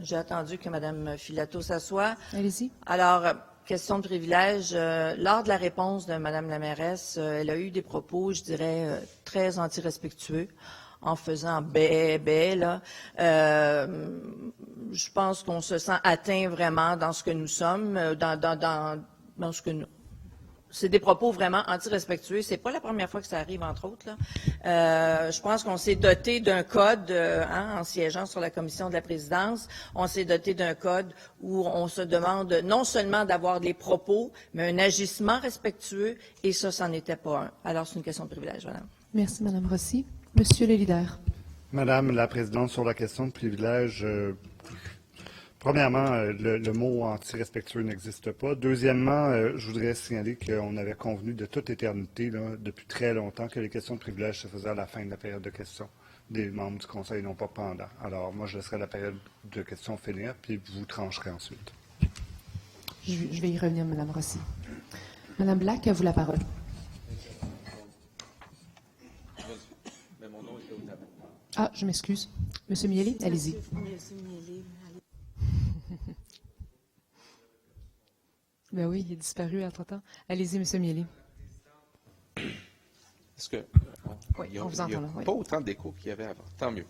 J'ai attendu que Mme Filato s'assoie. Allez-y. Alors, question de privilège. Lors de la réponse de Mme la mairesse, elle a eu des propos, je dirais, très antirespectueux, en faisant bé, là. Je pense qu'on se sent atteint vraiment dans ce que nous sommes, dans ce que nous... C'est des propos vraiment anti-respectueux. C'est pas la première fois que ça arrive, entre autres, là. Je pense qu'on s'est doté d'un code, en siégeant sur la commission de la présidence, on s'est doté d'un code où on se demande non seulement d'avoir des propos, mais un agissement respectueux, et ça, c'en était pas un. Alors, c'est une question de privilège, madame. Merci, Madame Rossi. Monsieur le leader. Madame la Présidente, sur la question de privilège, premièrement, le mot anti-respectueux n'existe pas. Deuxièmement, je voudrais signaler qu'on avait convenu de toute éternité, là, depuis très longtemps, que les questions de privilège se faisaient à la fin de la période de questions des membres du Conseil, non pas pendant. Alors, moi, je laisserai la période de questions finir, puis vous trancherez ensuite. Je vais y revenir, Madame Rossi. Madame Black, à vous la parole. mon nom était au tableau. Ah, je m'excuse. Monsieur Miele, allez-y. Ben oui, il est disparu entre-temps. Allez-y, Monsieur Miele. Est-ce que Oui, il y a, on vous entend là. Oui. pas autant d'écho qu'il y avait avant. Tant mieux.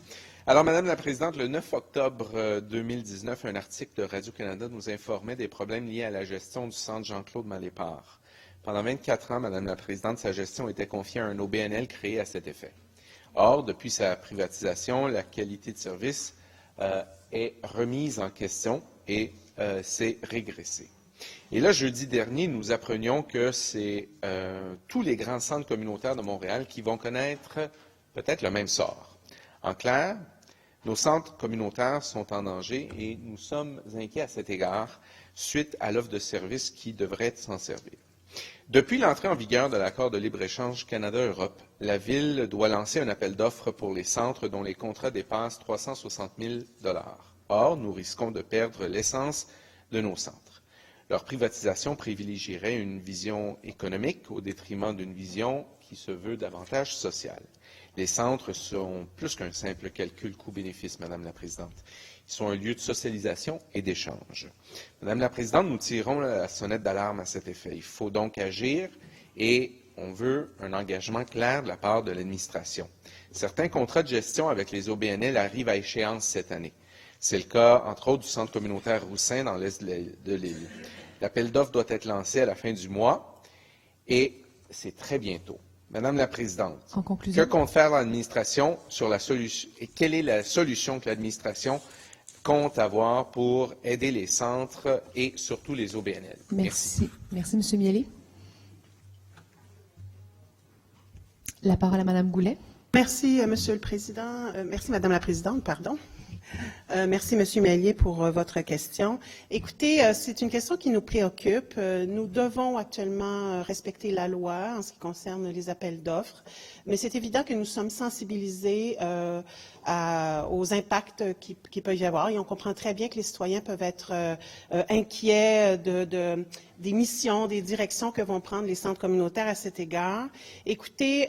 Alors, Madame la Présidente, le 9 octobre 2019, un article de Radio-Canada nous informait des problèmes liés à la gestion du centre Jean-Claude Malépart. Pendant 24 ans, Madame la Présidente, sa gestion était confiée à un OBNL créé à cet effet. Or, depuis sa privatisation, la qualité de service est remise en question et s'est régressée. Et là, jeudi dernier, nous apprenions que c'est tous les grands centres communautaires de Montréal qui vont connaître peut-être le même sort. En clair, nos centres communautaires sont en danger et nous sommes inquiets à cet égard suite à l'offre de services qui devrait s'en servir. Depuis l'entrée en vigueur de l'accord de libre-échange Canada-Europe, la Ville doit lancer un appel d'offres pour les centres dont les contrats dépassent 360 000 $. Or, nous risquons de perdre l'essence de nos centres. Leur privatisation privilégierait une vision économique au détriment d'une vision qui se veut davantage sociale. Les centres sont plus qu'un simple calcul coût-bénéfice, Madame la Présidente. Ils sont un lieu de socialisation et d'échange. Madame la Présidente, nous tirons la sonnette d'alarme à cet effet. Il faut donc agir et on veut un engagement clair de la part de l'administration. Certains contrats de gestion avec les OBNL arrivent à échéance cette année. C'est le cas, entre autres, du centre communautaire Roussin dans l'est de l'île. L'appel d'offres doit être lancé à la fin du mois et c'est très bientôt. Madame la Présidente, que compte faire l'administration sur la solution et quelle est la solution que l'administration compte avoir pour aider les centres et surtout les OBNL? Merci. Merci, M. Miele. La parole à Mme Goulet. Merci, Monsieur le Président. Merci, Madame la Présidente, pardon. Merci, Monsieur Miele, pour votre question. Écoutez, c'est une question qui nous préoccupe. Nous devons actuellement respecter la loi en ce qui concerne les appels d'offres, mais c'est évident que nous sommes sensibilisés aux impacts qui peuvent y avoir et on comprend très bien que les citoyens peuvent être inquiets des missions, des directions que vont prendre les centres communautaires à cet égard. Écoutez,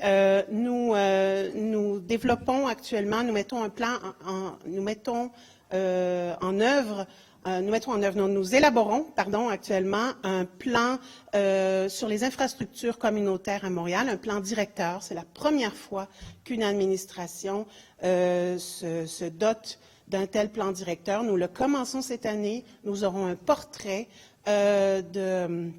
nous développons actuellement, nous mettons en œuvre, nous élaborons, actuellement un plan sur les infrastructures communautaires à Montréal, un plan directeur. C'est la première fois qu'une administration se dote d'un tel plan directeur. Nous le commençons cette année. Nous aurons un portrait de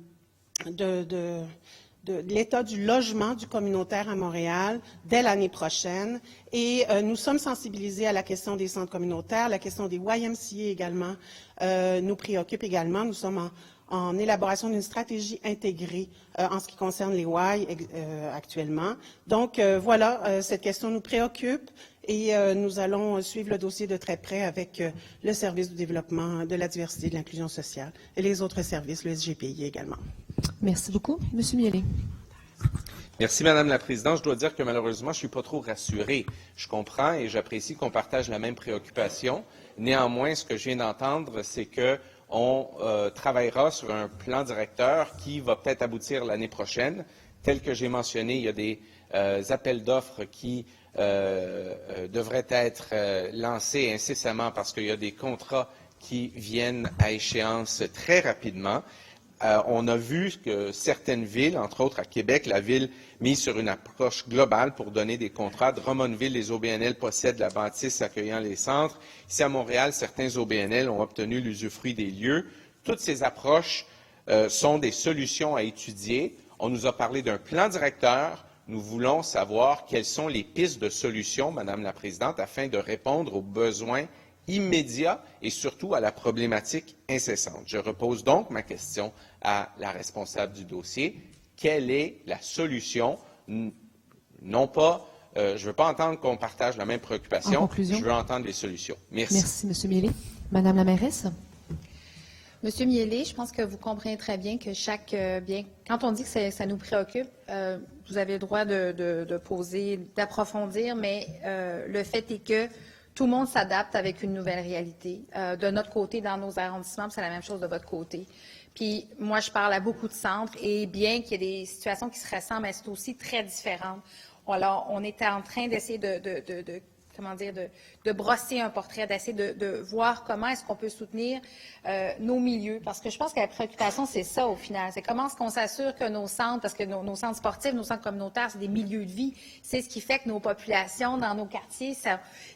l'état du logement du communautaire à Montréal dès l'année prochaine. Et nous sommes sensibilisés à la question des centres communautaires, la question des YMCA également nous préoccupe également. Nous sommes en élaboration d'une stratégie intégrée en ce qui concerne les Y actuellement. Donc voilà, cette question nous préoccupe et nous allons suivre le dossier de très près avec le service du développement de la diversité et de l'inclusion sociale et les autres services, le SGPI également. Merci beaucoup. Monsieur Miele. Merci, Madame la Présidente. Je dois dire que malheureusement, je ne suis pas trop rassuré. Je comprends et j'apprécie qu'on partage la même préoccupation. Néanmoins, ce que je viens d'entendre, c'est qu'on travaillera sur un plan directeur qui va peut-être aboutir l'année prochaine. Tel que j'ai mentionné, il y a des appels d'offres qui devraient être lancés incessamment parce qu'il y a des contrats qui viennent à échéance très rapidement. On a vu que certaines villes, entre autres à Québec, la ville mise sur une approche globale pour donner des contrats. Drummondville, les OBNL possèdent la bâtisse accueillant les centres. Ici à Montréal, certains OBNL ont obtenu l'usufruit des lieux. Toutes ces approches sont des solutions à étudier. On nous a parlé d'un plan directeur. Nous voulons savoir quelles sont les pistes de solutions, Madame la Présidente, afin de répondre aux besoins immédiat et surtout à la problématique incessante. Je repose donc ma question à la responsable du dossier. Quelle est la solution? Non pas, je ne veux pas entendre qu'on partage la même préoccupation, je veux entendre les solutions. Merci. Merci, M. Miele. Madame la mairesse. Monsieur Miele, je pense que vous comprenez très bien que quand on dit que ça nous préoccupe, vous avez le droit de poser, d'approfondir, mais le fait est que tout le monde s'adapte avec une nouvelle réalité. De notre côté, dans nos arrondissements, c'est la même chose de votre côté. Puis moi, je parle à beaucoup de centres et bien qu'il y ait des situations qui se ressemblent, mais c'est aussi très différent. Alors, on était en train d'essayer de brosser un portrait, d'essayer de voir comment est-ce qu'on peut soutenir nos milieux. Parce que je pense que la préoccupation, c'est ça au final. C'est comment est-ce qu'on s'assure que nos centres, parce que nos centres sportifs, nos centres communautaires, c'est des milieux de vie. C'est ce qui fait que nos populations, dans nos quartiers,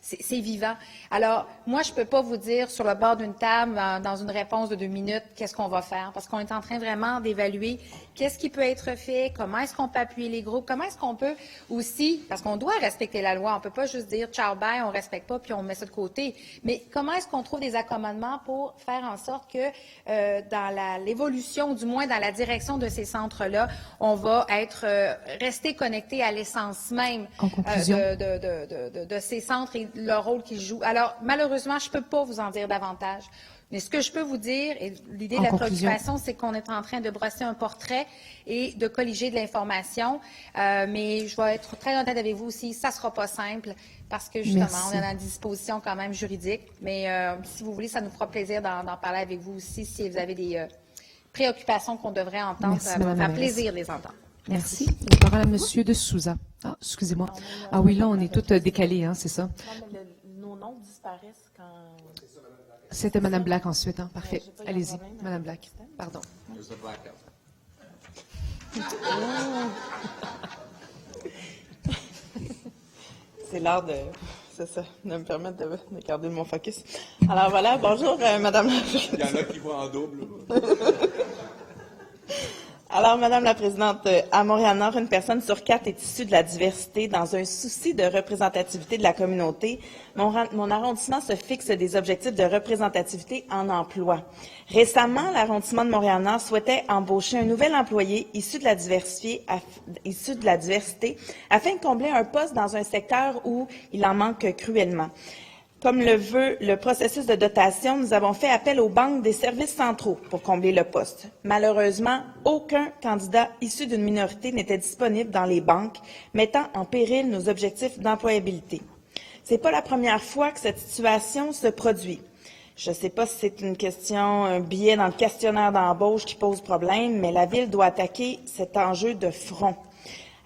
c'est vivant. Alors, moi, je ne peux pas vous dire sur le bord d'une table, dans une réponse de 2 minutes, qu'est-ce qu'on va faire. Parce qu'on est en train vraiment d'évaluer qu'est-ce qui peut être fait, comment est-ce qu'on peut appuyer les groupes, comment est-ce qu'on peut aussi, parce qu'on doit respecter la loi, on ne peut pas juste dire « ciao, bye », on ne respecte pas, puis on met ça de côté. Mais comment est-ce qu'on trouve des accommodements pour faire en sorte que dans l'évolution, du moins dans la direction de ces centres-là, on va rester connecté à l'essence même de ces centres et leur rôle qu'ils jouent. Alors, malheureusement, je ne peux pas vous en dire davantage. Mais ce que je peux vous dire, et l'idée de la préoccupation, c'est qu'on est en train de brosser un portrait et de colliger de l'information. Mais je vais être très honnête avec vous aussi, ça ne sera pas simple parce que justement, on est dans une disposition quand même juridique. Mais si vous voulez, ça nous fera plaisir d'en parler avec vous aussi si vous avez des préoccupations qu'on devrait entendre. Merci, ça va Mme faire plaisir de les entendre. Merci. La parole à M. de Souza. Ah, excusez-moi. Ah oui, là, on est toutes décalées, hein, c'est ça? Nos noms disparaissent quand... C'était Mme Black ensuite, hein? Parfait. Allez-y, Mme Black. Pardon. C'est l'heure de me permettre de garder mon focus. Alors voilà, bonjour Madame la Présidente. Il y en a qui vont en double. Alors, Madame la Présidente, à Montréal-Nord, une personne sur 4 est issue de la diversité. Dans un souci de représentativité de la communauté, mon arrondissement se fixe des objectifs de représentativité en emploi. Récemment, l'arrondissement de Montréal-Nord souhaitait embaucher un nouvel employé issu de la diversité afin de combler un poste dans un secteur où il en manque cruellement. Comme le veut le processus de dotation, nous avons fait appel aux banques des services centraux pour combler le poste. Malheureusement, aucun candidat issu d'une minorité n'était disponible dans les banques, mettant en péril nos objectifs d'employabilité. Ce n'est pas la première fois que cette situation se produit. Je ne sais pas si c'est une question, un biais dans le questionnaire d'embauche qui pose problème, mais la Ville doit attaquer cet enjeu de front.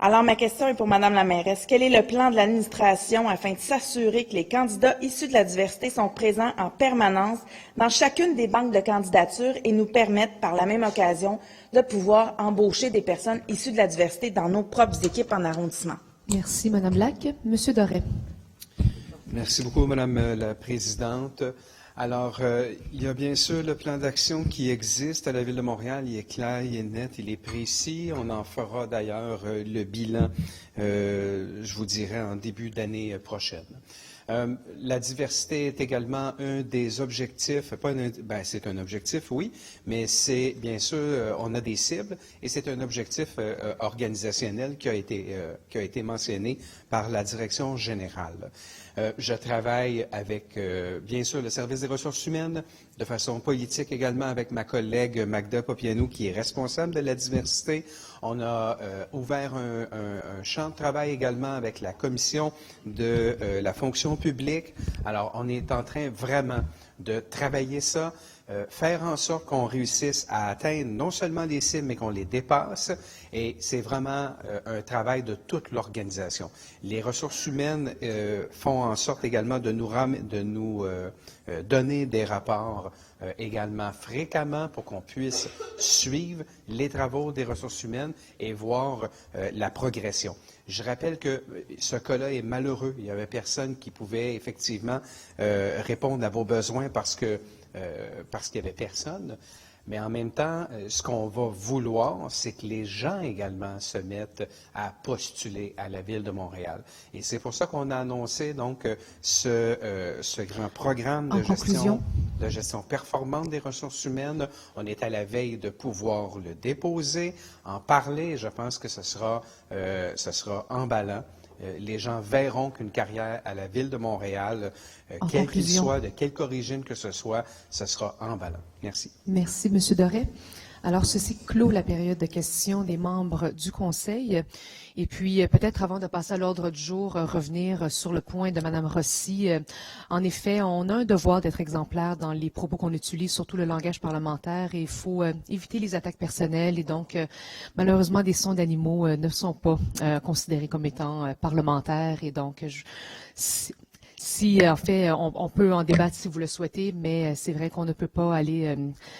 Alors, ma question est pour Mme la mairesse. Quel est le plan de l'administration afin de s'assurer que les candidats issus de la diversité sont présents en permanence dans chacune des banques de candidature et nous permettent, par la même occasion, de pouvoir embaucher des personnes issues de la diversité dans nos propres équipes en arrondissement? Merci, Mme Black. Monsieur Doré. Merci beaucoup, Madame la Présidente. Alors, il y a bien sûr le plan d'action qui existe à la Ville de Montréal. Il est clair, il est net, il est précis. On en fera d'ailleurs le bilan, je vous dirais, en début d'année prochaine. La diversité est également un des objectifs, c'est un objectif, oui, mais c'est bien sûr, on a des cibles et c'est un objectif organisationnel qui a été mentionné par la direction générale. Je travaille avec, bien sûr, le service des ressources humaines, de façon politique également avec ma collègue Magda Popianou, qui est responsable de la diversité. On a ouvert un champ de travail également avec la commission de la fonction publique. Alors, on est en train vraiment de travailler ça, faire en sorte qu'on réussisse à atteindre non seulement les cibles, mais qu'on les dépasse. Et c'est vraiment un travail de toute l'organisation. Les ressources humaines font en sorte également de nous donner des rapports également fréquemment pour qu'on puisse suivre les travaux des ressources humaines et voir la progression. Je rappelle que ce cas-là est malheureux. Il n'y avait personne qui pouvait effectivement répondre à vos besoins parce qu'il n'y avait personne. Mais en même temps, ce qu'on va vouloir, c'est que les gens également se mettent à postuler à la Ville de Montréal. Et c'est pour ça qu'on a annoncé donc ce grand programme de gestion performante des ressources humaines. On est à la veille de pouvoir le déposer, en parler. Je pense que ce sera emballant. Les gens verront qu'une carrière à la Ville de Montréal, quel qu'il soit, de quelque origine que ce soit, ce sera emballant. Merci. Merci, M. Doré. Alors, ceci clôt la période de questions des membres du Conseil. Et puis, peut-être avant de passer à l'ordre du jour, revenir sur le point de Mme Rossi. En effet, on a un devoir d'être exemplaire dans les propos qu'on utilise, surtout le langage parlementaire, et il faut éviter les attaques personnelles. Et donc, malheureusement, des sons d'animaux ne sont pas considérés comme étant parlementaires. Et donc, en fait, on peut en débattre si vous le souhaitez, mais c'est vrai qu'on ne peut pas aller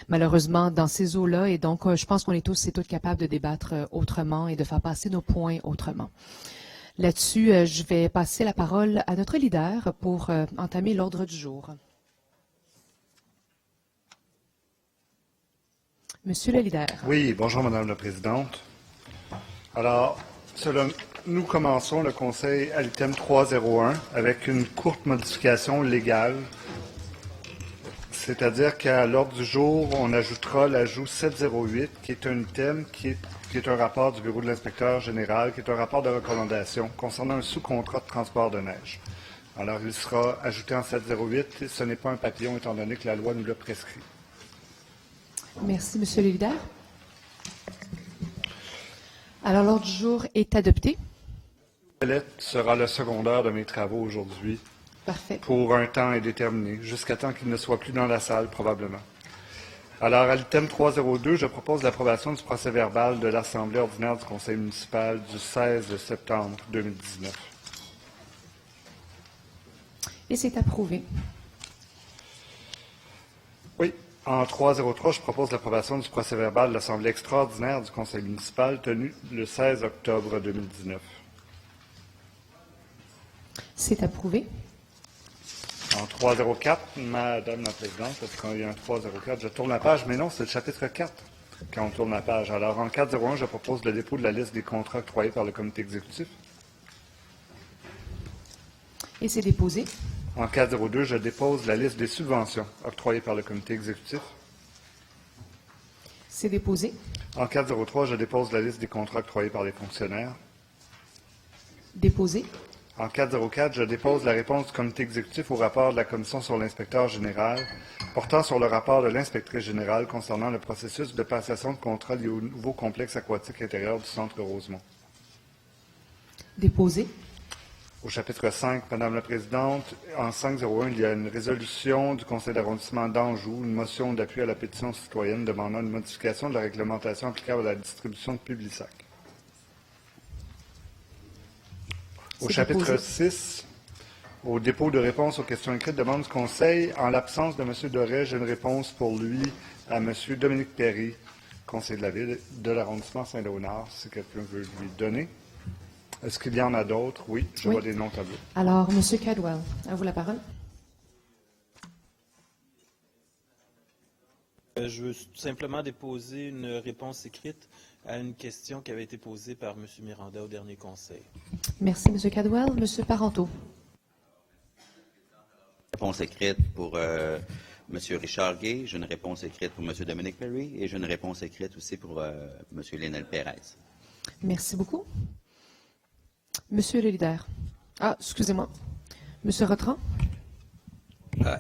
malheureusement dans ces eaux-là. Et donc, je pense qu'on est tous et toutes capables de débattre autrement et de faire passer nos points autrement. Là-dessus, je vais passer la parole à notre leader pour entamer l'ordre du jour. Monsieur le leader. Oui, bonjour Madame la Présidente. Alors, nous commençons le Conseil à l'item 301 avec une courte modification légale, c'est-à-dire qu'à l'ordre du jour, on ajoutera l'ajout 708, qui est un item qui est un rapport du Bureau de l'inspecteur général, qui est un rapport de recommandation concernant un sous-contrat de transport de neige. Alors, il sera ajouté en 708, et ce n'est pas un papillon étant donné que la loi nous l'a prescrit. Merci, Monsieur le leader. Alors, l'ordre du jour est adopté. Ouellette sera le secondaire de mes travaux aujourd'hui. Parfait. Pour un temps indéterminé, jusqu'à temps qu'il ne soit plus dans la salle, probablement. Alors, à l'item 302, je propose l'approbation du procès-verbal de l'Assemblée ordinaire du Conseil municipal du 16 septembre 2019. Et c'est approuvé. Oui. En 303, je propose l'approbation du procès-verbal de l'Assemblée extraordinaire du Conseil municipal tenue le 16 octobre 2019. C'est approuvé. En 304, Madame la Présidente, parce qu'il y a un 304, je tourne la page, mais non, c'est le chapitre 4 quand on tourne la page. Alors, en 401, je propose le dépôt de la liste des contrats octroyés par le comité exécutif. Et c'est déposé. En 402, je dépose la liste des subventions octroyées par le comité exécutif. C'est déposé. En 403, je dépose la liste des contrats octroyés par les fonctionnaires. Déposé. En 404, je dépose la réponse du comité exécutif au rapport de la Commission sur l'inspecteur général portant sur le rapport de l'inspectrice générale concernant le processus de passation de contrat lié au nouveau complexe aquatique intérieur du Centre Rosemont. Déposé. Au chapitre 5, Madame la Présidente, en 501, il y a une résolution du Conseil d'arrondissement d'Anjou, une motion d'appui à la pétition citoyenne demandant une modification de la réglementation applicable à la distribution de Publisac. Au chapitre 6, au dépôt de réponse aux questions écrites, demande du Conseil, en l'absence de M. Doré, j'ai une réponse pour lui à M. Dominique Perry, conseiller de la Ville de l'arrondissement Saint-Léonard, si quelqu'un veut lui donner. Est-ce qu'il y en a d'autres? Oui, je vois des noms tableaux. Alors, M. Cadwell, à vous la parole. Je veux tout simplement déposer une réponse écrite à une question qui avait été posée par M. Miranda au dernier conseil. Merci, M. Cadwell. M. Parenteau. Réponse écrite pour M. Richard Gay, j'ai une réponse écrite pour M. Dominique Perry et j'ai une réponse écrite aussi pour M. Lionel Pérez. Merci beaucoup. Monsieur le leader. Ah, excusez-moi. Monsieur Rotran.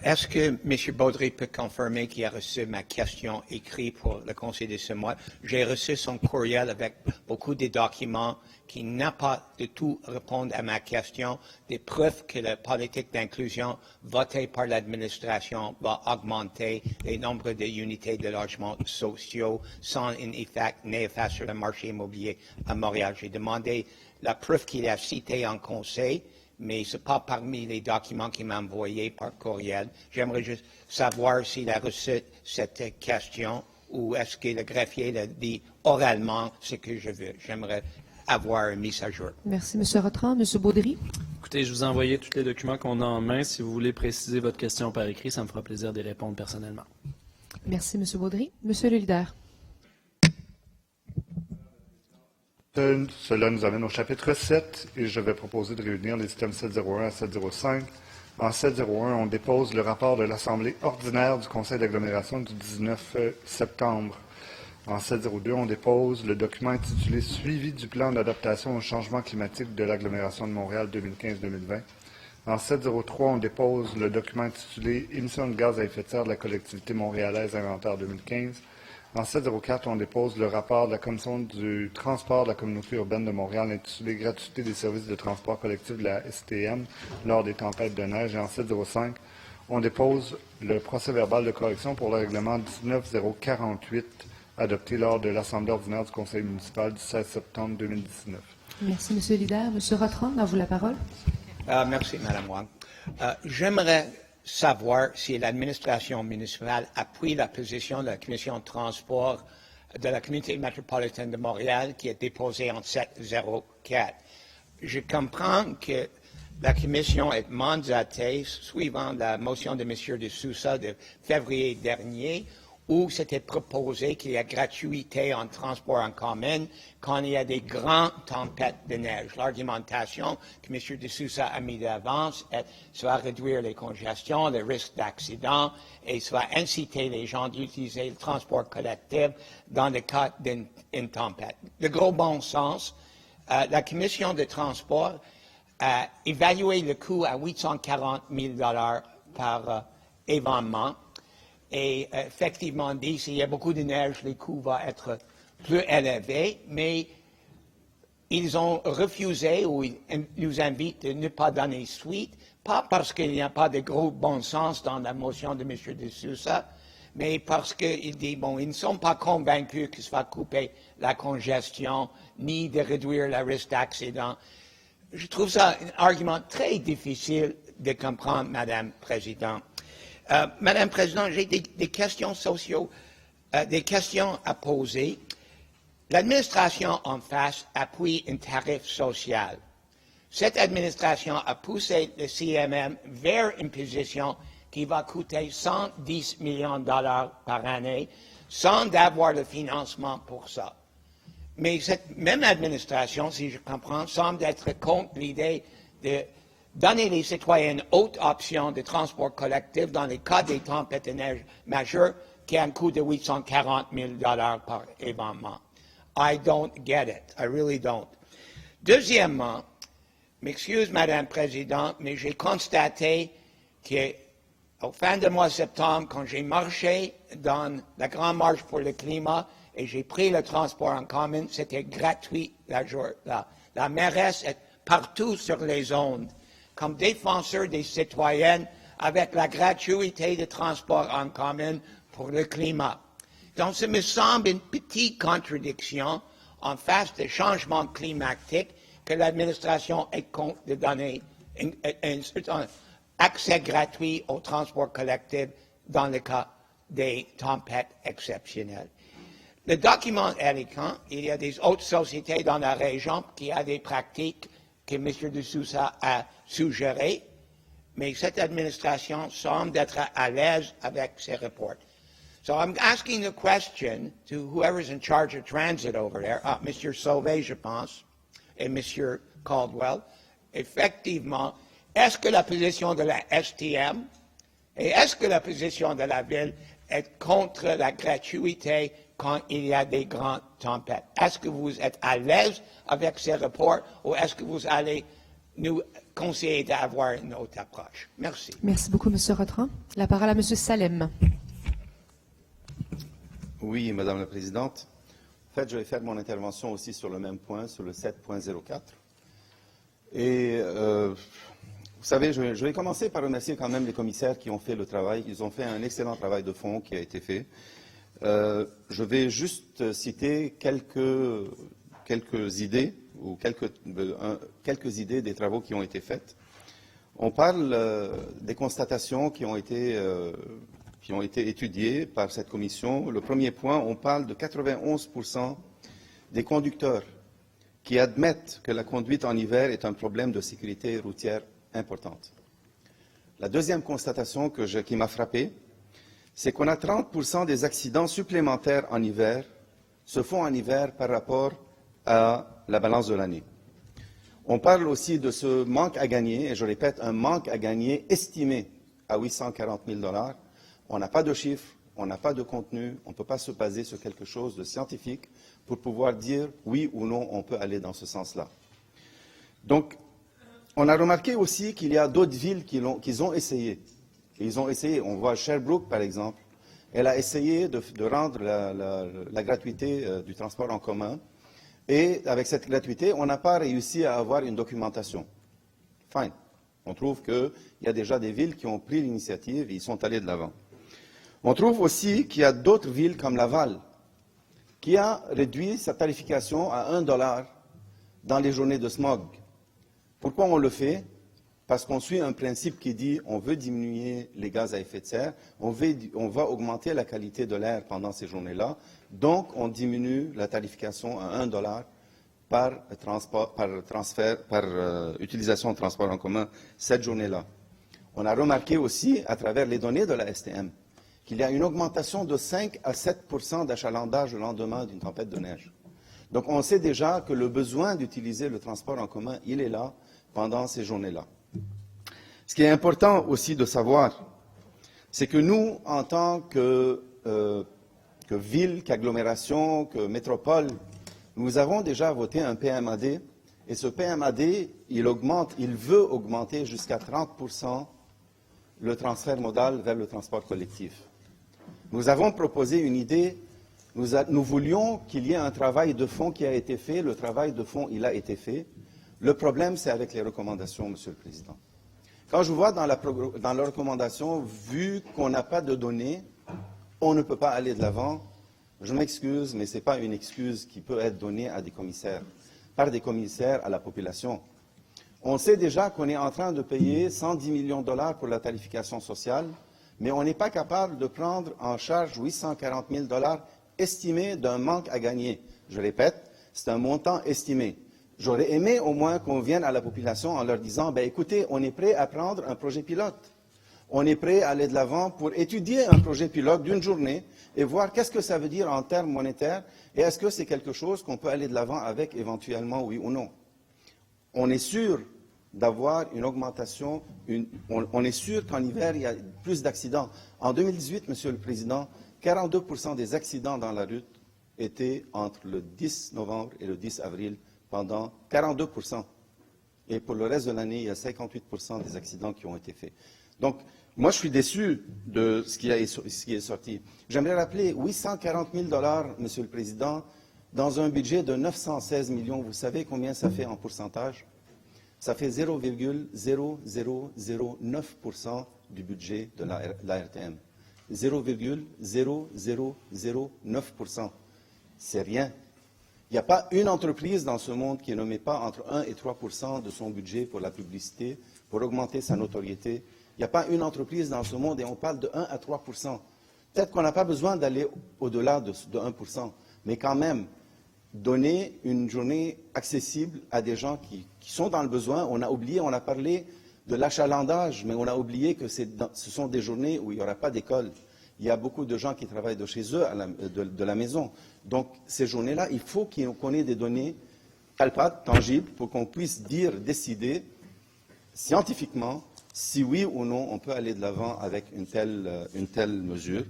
Est-ce que M. Baudry peut confirmer qu'il a reçu ma question écrite pour le Conseil de ce mois? J'ai reçu son courriel avec beaucoup de documents qui n'a pas du tout répondre à ma question, des preuves que la politique d'inclusion votée par l'administration va augmenter le nombre d'unités de logements sociaux sans un effet sur le marché immobilier à Montréal. J'ai demandé la preuve qu'il a citée en Conseil, mais ce n'est pas parmi les documents qu'il m'a envoyés par courriel. J'aimerais juste savoir s'il a reçu cette question ou est-ce que le greffier l'a dit oralement ce que je veux. J'aimerais avoir une mise à jour. Merci, M. Rotran. M. Baudry. Écoutez, je vous ai envoyé tous les documents qu'on a en main. Si vous voulez préciser votre question par écrit, ça me fera plaisir d'y répondre personnellement. Merci, M. Baudry. Monsieur le leader. Cela nous amène au chapitre 7 et je vais proposer de réunir les items 701 à 705. En 701, on dépose le rapport de l'Assemblée ordinaire du Conseil d'agglomération du 19 septembre. En 702, on dépose le document intitulé « Suivi du plan d'adaptation au changement climatique de l'agglomération de Montréal 2015-2020 ». En 703, on dépose le document intitulé « Émissions de gaz à effet de serre de la collectivité montréalaise inventaire 2015 ». En 7.04, on dépose le rapport de la Commission du transport de la communauté urbaine de Montréal intitulé « Gratuité des services de transport collectif de la STM lors des tempêtes de neige ». Et en 7.05, on dépose le procès-verbal de correction pour le règlement 19.048 adopté lors de l'Assemblée ordinaire du Conseil municipal du 16 septembre 2019. Merci, M. le leader. M. Rotron, à vous la parole. Merci, Mme Wang. J'aimerais savoir si l'administration municipale appuie la position de la Commission de transport de la communauté métropolitaine de Montréal qui est déposée en 704. Je comprends que la Commission est mandatée suivant la motion de M. de Sousa de février dernier où c'était proposé qu'il y a gratuité en transport en commun quand il y a des grandes tempêtes de neige. L'argumentation que M. de Sousa a mis d'avance est soit réduire les congestions, les risques d'accident, et soit inciter les gens d'utiliser le transport collectif dans le cas d'une tempête. De gros bon sens, la Commission de transport a évalué le coût à 840 000 $ par événement. Et effectivement, dit, s'il y a beaucoup de neige, les coûts vont être plus élevés, mais ils ont refusé ou ils nous invitent de ne pas donner suite, pas parce qu'il n'y a pas de gros bon sens dans la motion de M. de Sousa, mais parce qu'ils disent, bon, ils ne sont pas convaincus que ça va couper la congestion, ni de réduire le risque d'accident. Je trouve ça un argument très difficile de comprendre, Madame la Présidente. Madame la Présidente, j'ai des questions des questions à poser. L'administration en face appuie un tarif social. Cette administration a poussé le CMM vers une position qui va coûter 110 millions de $ par année sans avoir le financement pour ça. Mais cette même administration, si je comprends, semble être contre l'idée de donner les citoyens une haute option de transport collectif dans les cas des tempêtes de neige majeures qui a un coût de 840 000 $ par événement. I don't get it. I really don't. Deuxièmement, m'excuse, Madame la Présidente, mais j'ai constaté qu'au fin du mois de septembre, quand j'ai marché dans la Grande Marche pour le climat et j'ai pris le transport en commun, c'était gratuit la mairesse est partout sur les ondes. Comme défenseur des citoyennes avec la gratuité de transport en commun pour le climat. Donc, ça me semble une petite contradiction en face des changements climatiques que l'administration est contre de donner un accès gratuit au transport collectif dans le cas des tempêtes exceptionnelles. Le document éloquent, il y a des autres sociétés dans la région qui ont des pratiques que M. de Sousa a suggérées, mais cette administration semble être à l'aise avec ces reports. So I'm asking a question to whoever's in charge of transit over there, M. Sauvé, je pense, et M. Caldwell. Effectivement, est-ce que la position de la STM et est-ce que la position de la Ville est contre la gratuité quand il y a des grandes tempêtes? Est-ce que vous êtes à l'aise avec ces reports ou est-ce que vous allez nous conseiller d'avoir une autre approche? Merci. Merci beaucoup, M. Rotron. La parole à M. Salem. Oui, Madame la Présidente. En fait, je vais faire mon intervention aussi sur le même point, sur le 7.04. Et vous savez, je vais commencer par remercier quand même les commissaires qui ont fait le travail. Ils ont fait un excellent travail de fond qui a été fait. Je vais juste citer quelques idées ou quelques idées des travaux qui ont été faits. On parle des constatations qui ont été étudiées par cette commission. Le premier point, on parle de 91% des conducteurs qui admettent que la conduite en hiver est un problème de sécurité routière importante. La deuxième constatation qui m'a frappé, c'est qu'on a 30% des accidents supplémentaires en hiver se font en hiver par rapport à la balance de l'année. On parle aussi de ce manque à gagner, et je répète, un manque à gagner estimé à 840 000 $. On n'a pas de chiffres, on n'a pas de contenu, on ne peut pas se baser sur quelque chose de scientifique pour pouvoir dire oui ou non on peut aller dans ce sens-là. Donc, on a remarqué aussi qu'il y a d'autres villes qui ont essayé. Ils ont essayé, on voit Sherbrooke par exemple, Elle a essayé de rendre la gratuité du transport en commun. Et avec cette gratuité, on n'a pas réussi à avoir une documentation. Fine. On trouve qu'il y a déjà des villes qui ont pris l'initiative et ils sont allés de l'avant. On trouve aussi qu'il y a d'autres villes comme Laval qui a réduit sa tarification à 1 $. Dans les journées de smog. Pourquoi on le fait? Parce qu'on suit un principe qui dit on veut diminuer les gaz à effet de serre, on va augmenter la qualité de l'air pendant ces journées-là, donc on diminue la tarification à 1 $ par utilisation de transport en commun cette journée-là. On a remarqué aussi, à travers les données de la STM, qu'il y a une augmentation de 5 à 7 % d'achalandage le lendemain d'une tempête de neige. Donc, on sait déjà que le besoin d'utiliser le transport en commun, il est là pendant ces journées-là. Ce qui est important aussi de savoir, c'est que nous, en tant que ville, qu'agglomération, que métropole, nous avons déjà voté un PMAD, et ce PMAD, il veut augmenter jusqu'à 30 % le transfert modal vers le transport collectif. Nous avons proposé une idée. Nous voulions qu'il y ait un travail de fond qui a été fait. Le travail de fond, il a été fait. Le problème, c'est avec les recommandations, Monsieur le Président. Quand je vois dans la recommandation, vu qu'on n'a pas de données, on ne peut pas aller de l'avant. Je m'excuse, mais ce n'est pas une excuse qui peut être donnée à des commissaires, par des commissaires à la population. On sait déjà qu'on est en train de payer 110 millions de $ pour la tarification sociale, mais on n'est pas capable de prendre en charge 840 000 $ estimé d'un manque à gagner. Je répète, c'est un montant estimé. J'aurais aimé au moins qu'on vienne à la population en leur disant, ben, écoutez, on est prêt à prendre un projet pilote. On est prêt à aller de l'avant pour étudier un projet pilote d'une journée et voir qu'est-ce que ça veut dire en termes monétaires et est-ce que c'est quelque chose qu'on peut aller de l'avant avec éventuellement, oui ou non. On est sûr d'avoir une augmentation, on est sûr qu'en hiver, il y a plus d'accidents. En 2018, Monsieur le Président, 42 % des accidents dans la route étaient entre le 10 novembre et le 10 avril, pendant 42 %. Et pour le reste de l'année, il y a 58 % des accidents qui ont été faits. Donc, moi, je suis déçu de ce qui est sorti. J'aimerais rappeler 840 000 $, Monsieur le Président, dans un budget de 916 millions. Vous savez combien ça fait en pourcentage? Ça fait 0,0009 % du budget de la RTM. 0,0009 %. C'est rien. Il n'y a pas une entreprise dans ce monde qui ne met pas entre 1 et 3 % de son budget pour la publicité, pour augmenter sa notoriété. Il n'y a pas une entreprise dans ce monde, et on parle de 1 à 3 %. Peut-être qu'on n'a pas besoin d'aller au-delà de 1 %, mais quand même, donner une journée accessible à des gens qui sont dans le besoin. On a parlé de l'achalandage, mais on a oublié que ce sont des journées où il n'y aura pas d'école. Il y a beaucoup de gens qui travaillent de chez eux, de la maison. Donc, ces journées-là, il faut qu'on ait des données palpables, tangibles, pour qu'on puisse décider scientifiquement si oui ou non on peut aller de l'avant avec une telle mesure.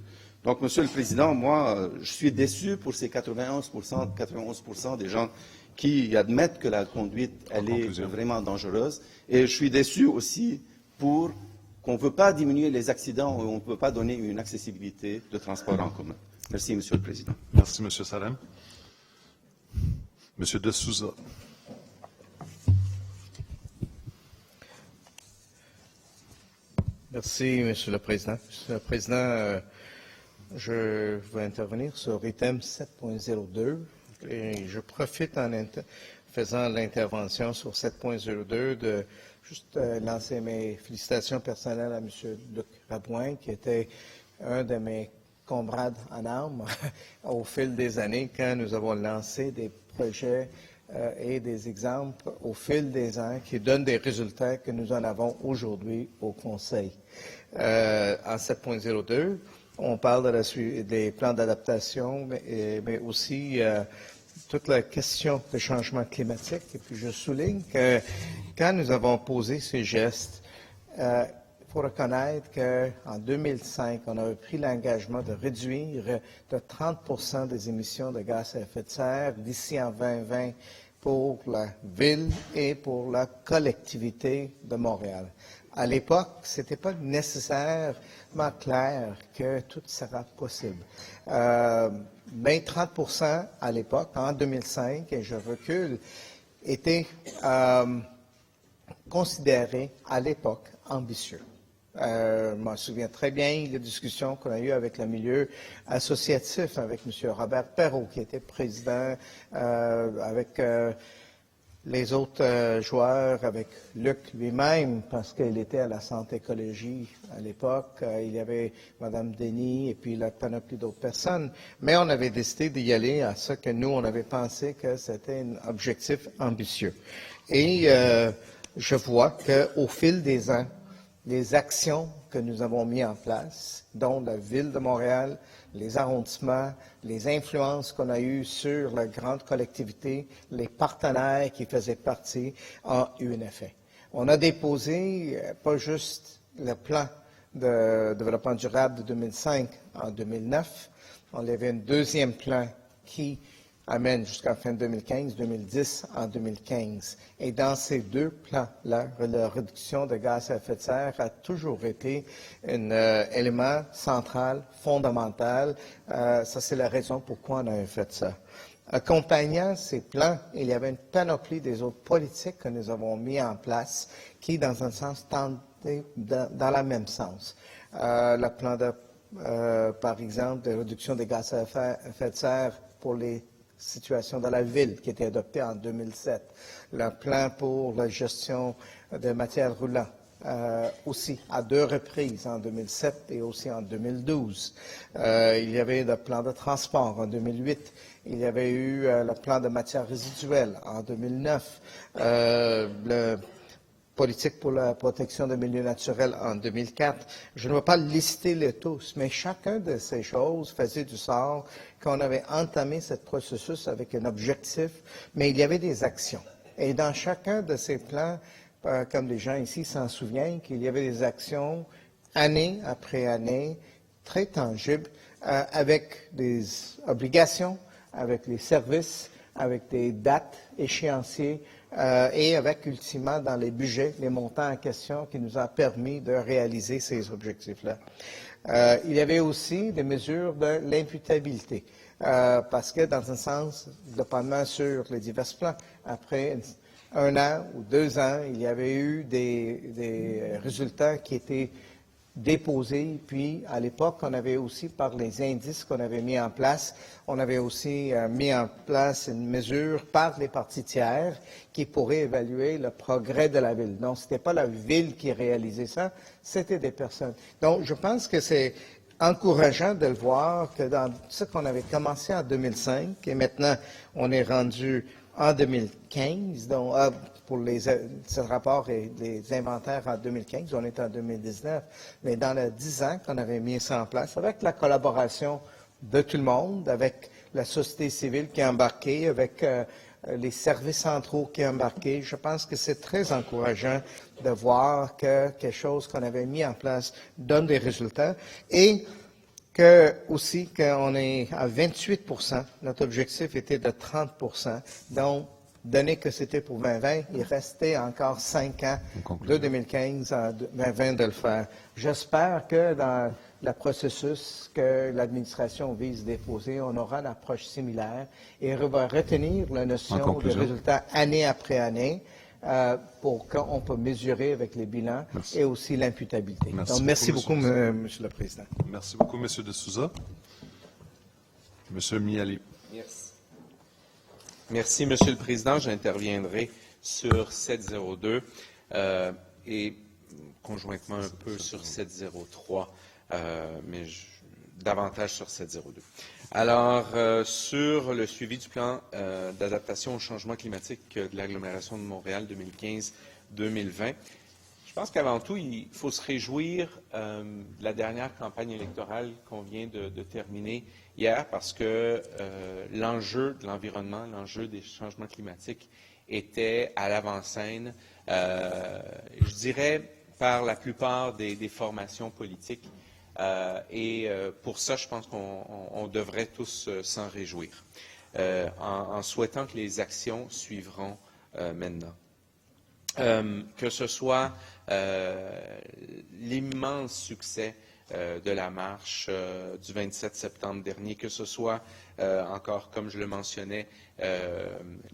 Donc, Monsieur le Président, moi, je suis déçu pour ces 91 % des gens qui admettent que la conduite, elle est vraiment dangereuse. Et je suis déçu aussi pour qu'on ne veut pas diminuer les accidents et on ne peut pas donner une accessibilité de transport en commun. Merci, Monsieur le Président. Merci, Monsieur Salem. Monsieur De Souza. Merci, Monsieur le Président. Monsieur le Président, je vais intervenir sur item 7.02 et je profite en faisant l'intervention sur 7.02 de juste lancer mes félicitations personnelles à M. Luc Rabouin, qui était un de mes camarades en armes au fil des années, quand nous avons lancé des projets et des exemples au fil des ans qui donnent des résultats que nous en avons aujourd'hui au Conseil. En 7.02, on parle des plans d'adaptation, mais aussi toute la question de changement climatique. Et puis je souligne que quand nous avons posé ces gestes, il faut reconnaître qu'en 2005, on avait pris l'engagement de réduire de 30 % des émissions de gaz à effet de serre d'ici en 2020 pour la ville et pour la collectivité de Montréal. À l'époque, ce n'était pas nécessairement clair que tout sera possible. 30% à l'époque, en 2005, et je recule, était considéré à l'époque ambitieux. Je m'en souviens très bien des discussions qu'on a eues avec le milieu associatif, avec M. Robert Perrault, qui était président, avec les autres joueurs, avec Luc lui-même, parce qu'il était à la Santé Écologie à l'époque. Il y avait Mme Denis et puis la panoplie d'autres personnes. Mais on avait décidé d'y aller à ce que nous, on avait pensé que c'était un objectif ambitieux. Et je vois qu'au fil des ans, les actions que nous avons mises en place, dont la Ville de Montréal, les arrondissements, les influences qu'on a eues sur la grande collectivité, les partenaires qui faisaient partie, ont eu un effet. On a déposé pas juste le plan de développement durable de 2005 en 2009, on avait un deuxième plan qui amène jusqu'à fin 2015, 2010 en 2015. Et dans ces deux plans-là, la réduction de gaz à effet de serre a toujours été un élément central, fondamental. Ça, c'est la raison pourquoi on a fait ça. Accompagnant ces plans, il y avait une panoplie des autres politiques que nous avons mis en place qui, dans un sens, tendaient dans le même sens. Le plan par exemple, de réduction des gaz à effet de serre pour les situations dans la ville qui était adopté en 2007, le plan pour la gestion de matières roulantes, aussi à deux reprises, en 2007 et aussi en 2012. Il y avait le plan de transport en 2008, il y avait eu le plan de matières résiduelles en 2009, le politique pour la protection des milieux naturels en 2004. Je ne vais pas lister les tous, mais chacun de ces choses faisait du sort qu'on avait entamé ce processus avec un objectif, mais il y avait des actions. Et dans chacun de ces plans, comme les gens ici s'en souviennent, qu'il y avait des actions année après année, très tangibles, avec des obligations, avec les services, avec des dates, échéanciers, et avec, ultimement, dans les budgets, les montants en question qui nous ont permis de réaliser ces objectifs-là. Il y avait aussi des mesures de l'imputabilité, parce que, dans un sens, dépendamment sur les divers plans, après 1 an ou 2 ans, il y avait eu des résultats qui étaient déposés. Puis, à l'époque, on avait aussi, par les indices qu'on avait mis en place, on avait aussi mis en place une mesure par les parties tiers qui pourrait évaluer le progrès de la ville. Donc, ce n'était pas la ville qui réalisait ça, c'était des personnes. Donc, je pense que c'est encourageant de le voir que dans ce qu'on avait commencé en 2005, et maintenant, on est rendu en 2015, donc pour ce rapport et les inventaires en 2015, on est en 2019, mais dans les 10 ans qu'on avait mis ça en place, avec la collaboration de tout le monde, avec la société civile qui est embarquée, avec les services centraux qui est embarqué, je pense que c'est très encourageant de voir que quelque chose qu'on avait mis en place donne des résultats et aussi qu'on est à 28%, notre objectif était de 30%, donc donné que c'était pour 2020, il restait encore 5 ans de 2015 à 2020 de le faire. J'espère que dans le processus que l'administration vise déposer, on aura une approche similaire et on va retenir la notion de résultats année après année pour qu'on peut mesurer avec les bilans et aussi l'imputabilité. Donc, merci beaucoup, Monsieur le Président. Merci beaucoup, M. De Souza. M. Miali. Merci. Merci, Monsieur le Président. J'interviendrai sur 702 et conjointement un peu sur 703, mais davantage sur 702. Alors, sur le suivi du plan d'adaptation au changement climatique de l'agglomération de Montréal 2015-2020, je pense qu'avant tout, il faut se réjouir de la dernière campagne électorale qu'on vient de terminer hier parce que l'enjeu de l'environnement, l'enjeu des changements climatiques était à l'avant-scène, je dirais, par la plupart des formations politiques. Et pour ça, je pense qu'on devrait tous s'en réjouir. en souhaitant que les actions suivront maintenant. Que ce soit l'immense succès de la marche du 27 septembre dernier, que ce soit encore, comme je le mentionnais,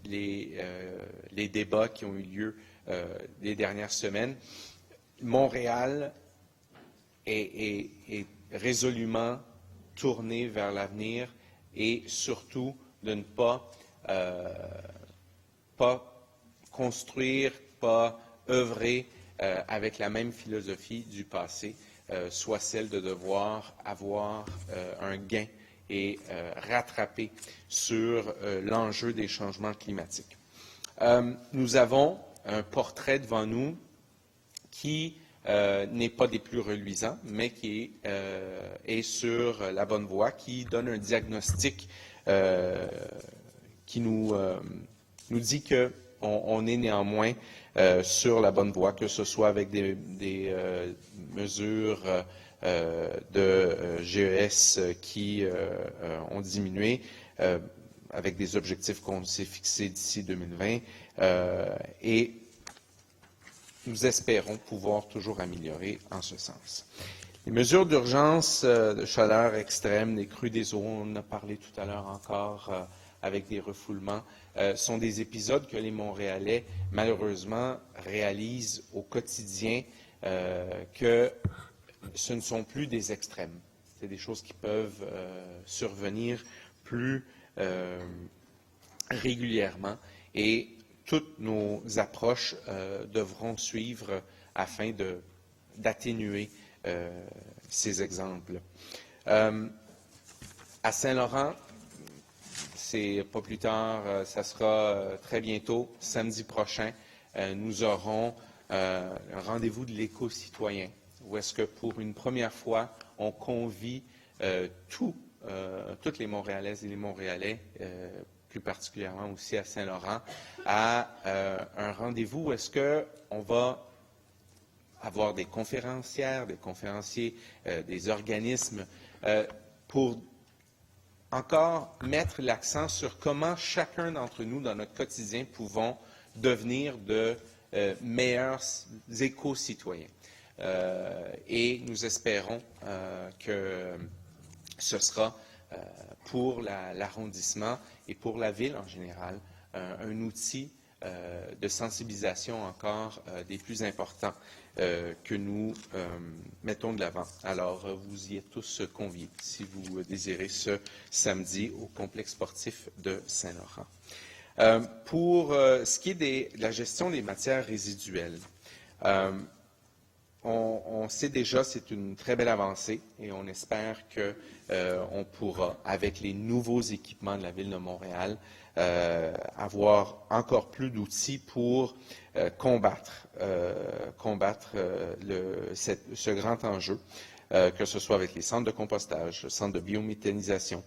les débats qui ont eu lieu les dernières semaines. Montréal est résolument tourné vers l'avenir et surtout de ne pas construire, pas œuvrer avec la même philosophie du passé, soit celle de devoir avoir un gain et rattraper sur l'enjeu des changements climatiques. Nous avons un portrait devant nous qui n'est pas des plus reluisants, mais qui est sur la bonne voie, qui donne un diagnostic qui nous dit qu'on est néanmoins sur la bonne voie, que ce soit avec des mesures de GES qui ont diminué, avec des objectifs qu'on s'est fixés d'ici 2020, et nous espérons pouvoir toujours améliorer en ce sens. Les mesures d'urgence de chaleur extrême, des crues des eaux, on en a parlé tout à l'heure encore avec des refoulements, sont des épisodes que les Montréalais, malheureusement, réalisent au quotidien, que ce ne sont plus des extrêmes. C'est des choses qui peuvent survenir plus régulièrement et toutes nos approches devront suivre afin d'atténuer ces exemples. À Saint-Laurent, c'est pas plus tard, ça sera très bientôt, samedi prochain, nous aurons un rendez-vous de l'éco-citoyen, où est-ce que pour une première fois, on convie toutes les Montréalaises et les Montréalais, plus particulièrement aussi à Saint-Laurent, à un rendez-vous où est-ce qu'on va avoir des conférencières, des conférenciers, des organismes, pour encore mettre l'accent sur comment chacun d'entre nous, dans notre quotidien, pouvons devenir de meilleurs éco-citoyens. Et nous espérons que ce sera pour l'arrondissement et pour la ville en général un outil de sensibilisation encore des plus importants que nous mettons de l'avant. Alors, vous y êtes tous conviés si vous désirez ce samedi au complexe sportif de Saint-Laurent. Pour ce qui est de la gestion des matières résiduelles, on sait déjà, c'est une très belle avancée et on espère qu'on pourra, avec les nouveaux équipements de la Ville de Montréal, avoir encore plus d'outils pour combattre ce grand enjeu, que ce soit avec les centres de compostage, le centre de biométhanisation.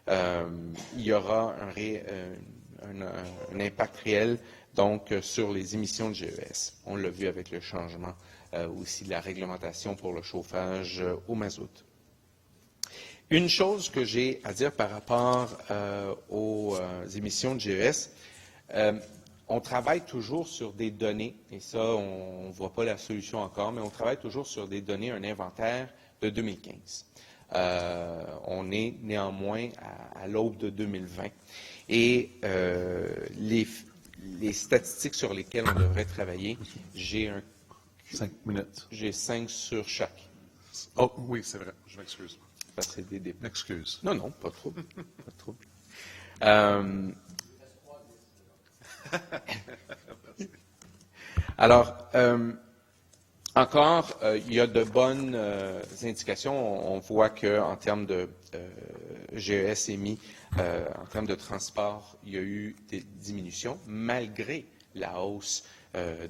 Il y aura un impact réel donc sur les émissions de GES. On l'a vu avec le changement aussi de la réglementation pour le chauffage au mazout. Une chose que j'ai à dire par rapport aux émissions de GES, on travaille toujours sur des données, et ça, on ne voit pas la solution encore, mais on travaille toujours sur des données, un inventaire de 2015. On est néanmoins à l'aube de 2020. Et les statistiques sur lesquelles on devrait travailler, j'ai 5 minutes. J'ai 5 sur chaque. Oh, oui, c'est vrai. Je m'excuse. C'est des débats. Excuse. Non, non, pas trop. Pas trop. Alors, encore, il y a de bonnes indications. On voit qu'en termes de GES émis, en termes de transport, il y a eu des diminutions, malgré la hausse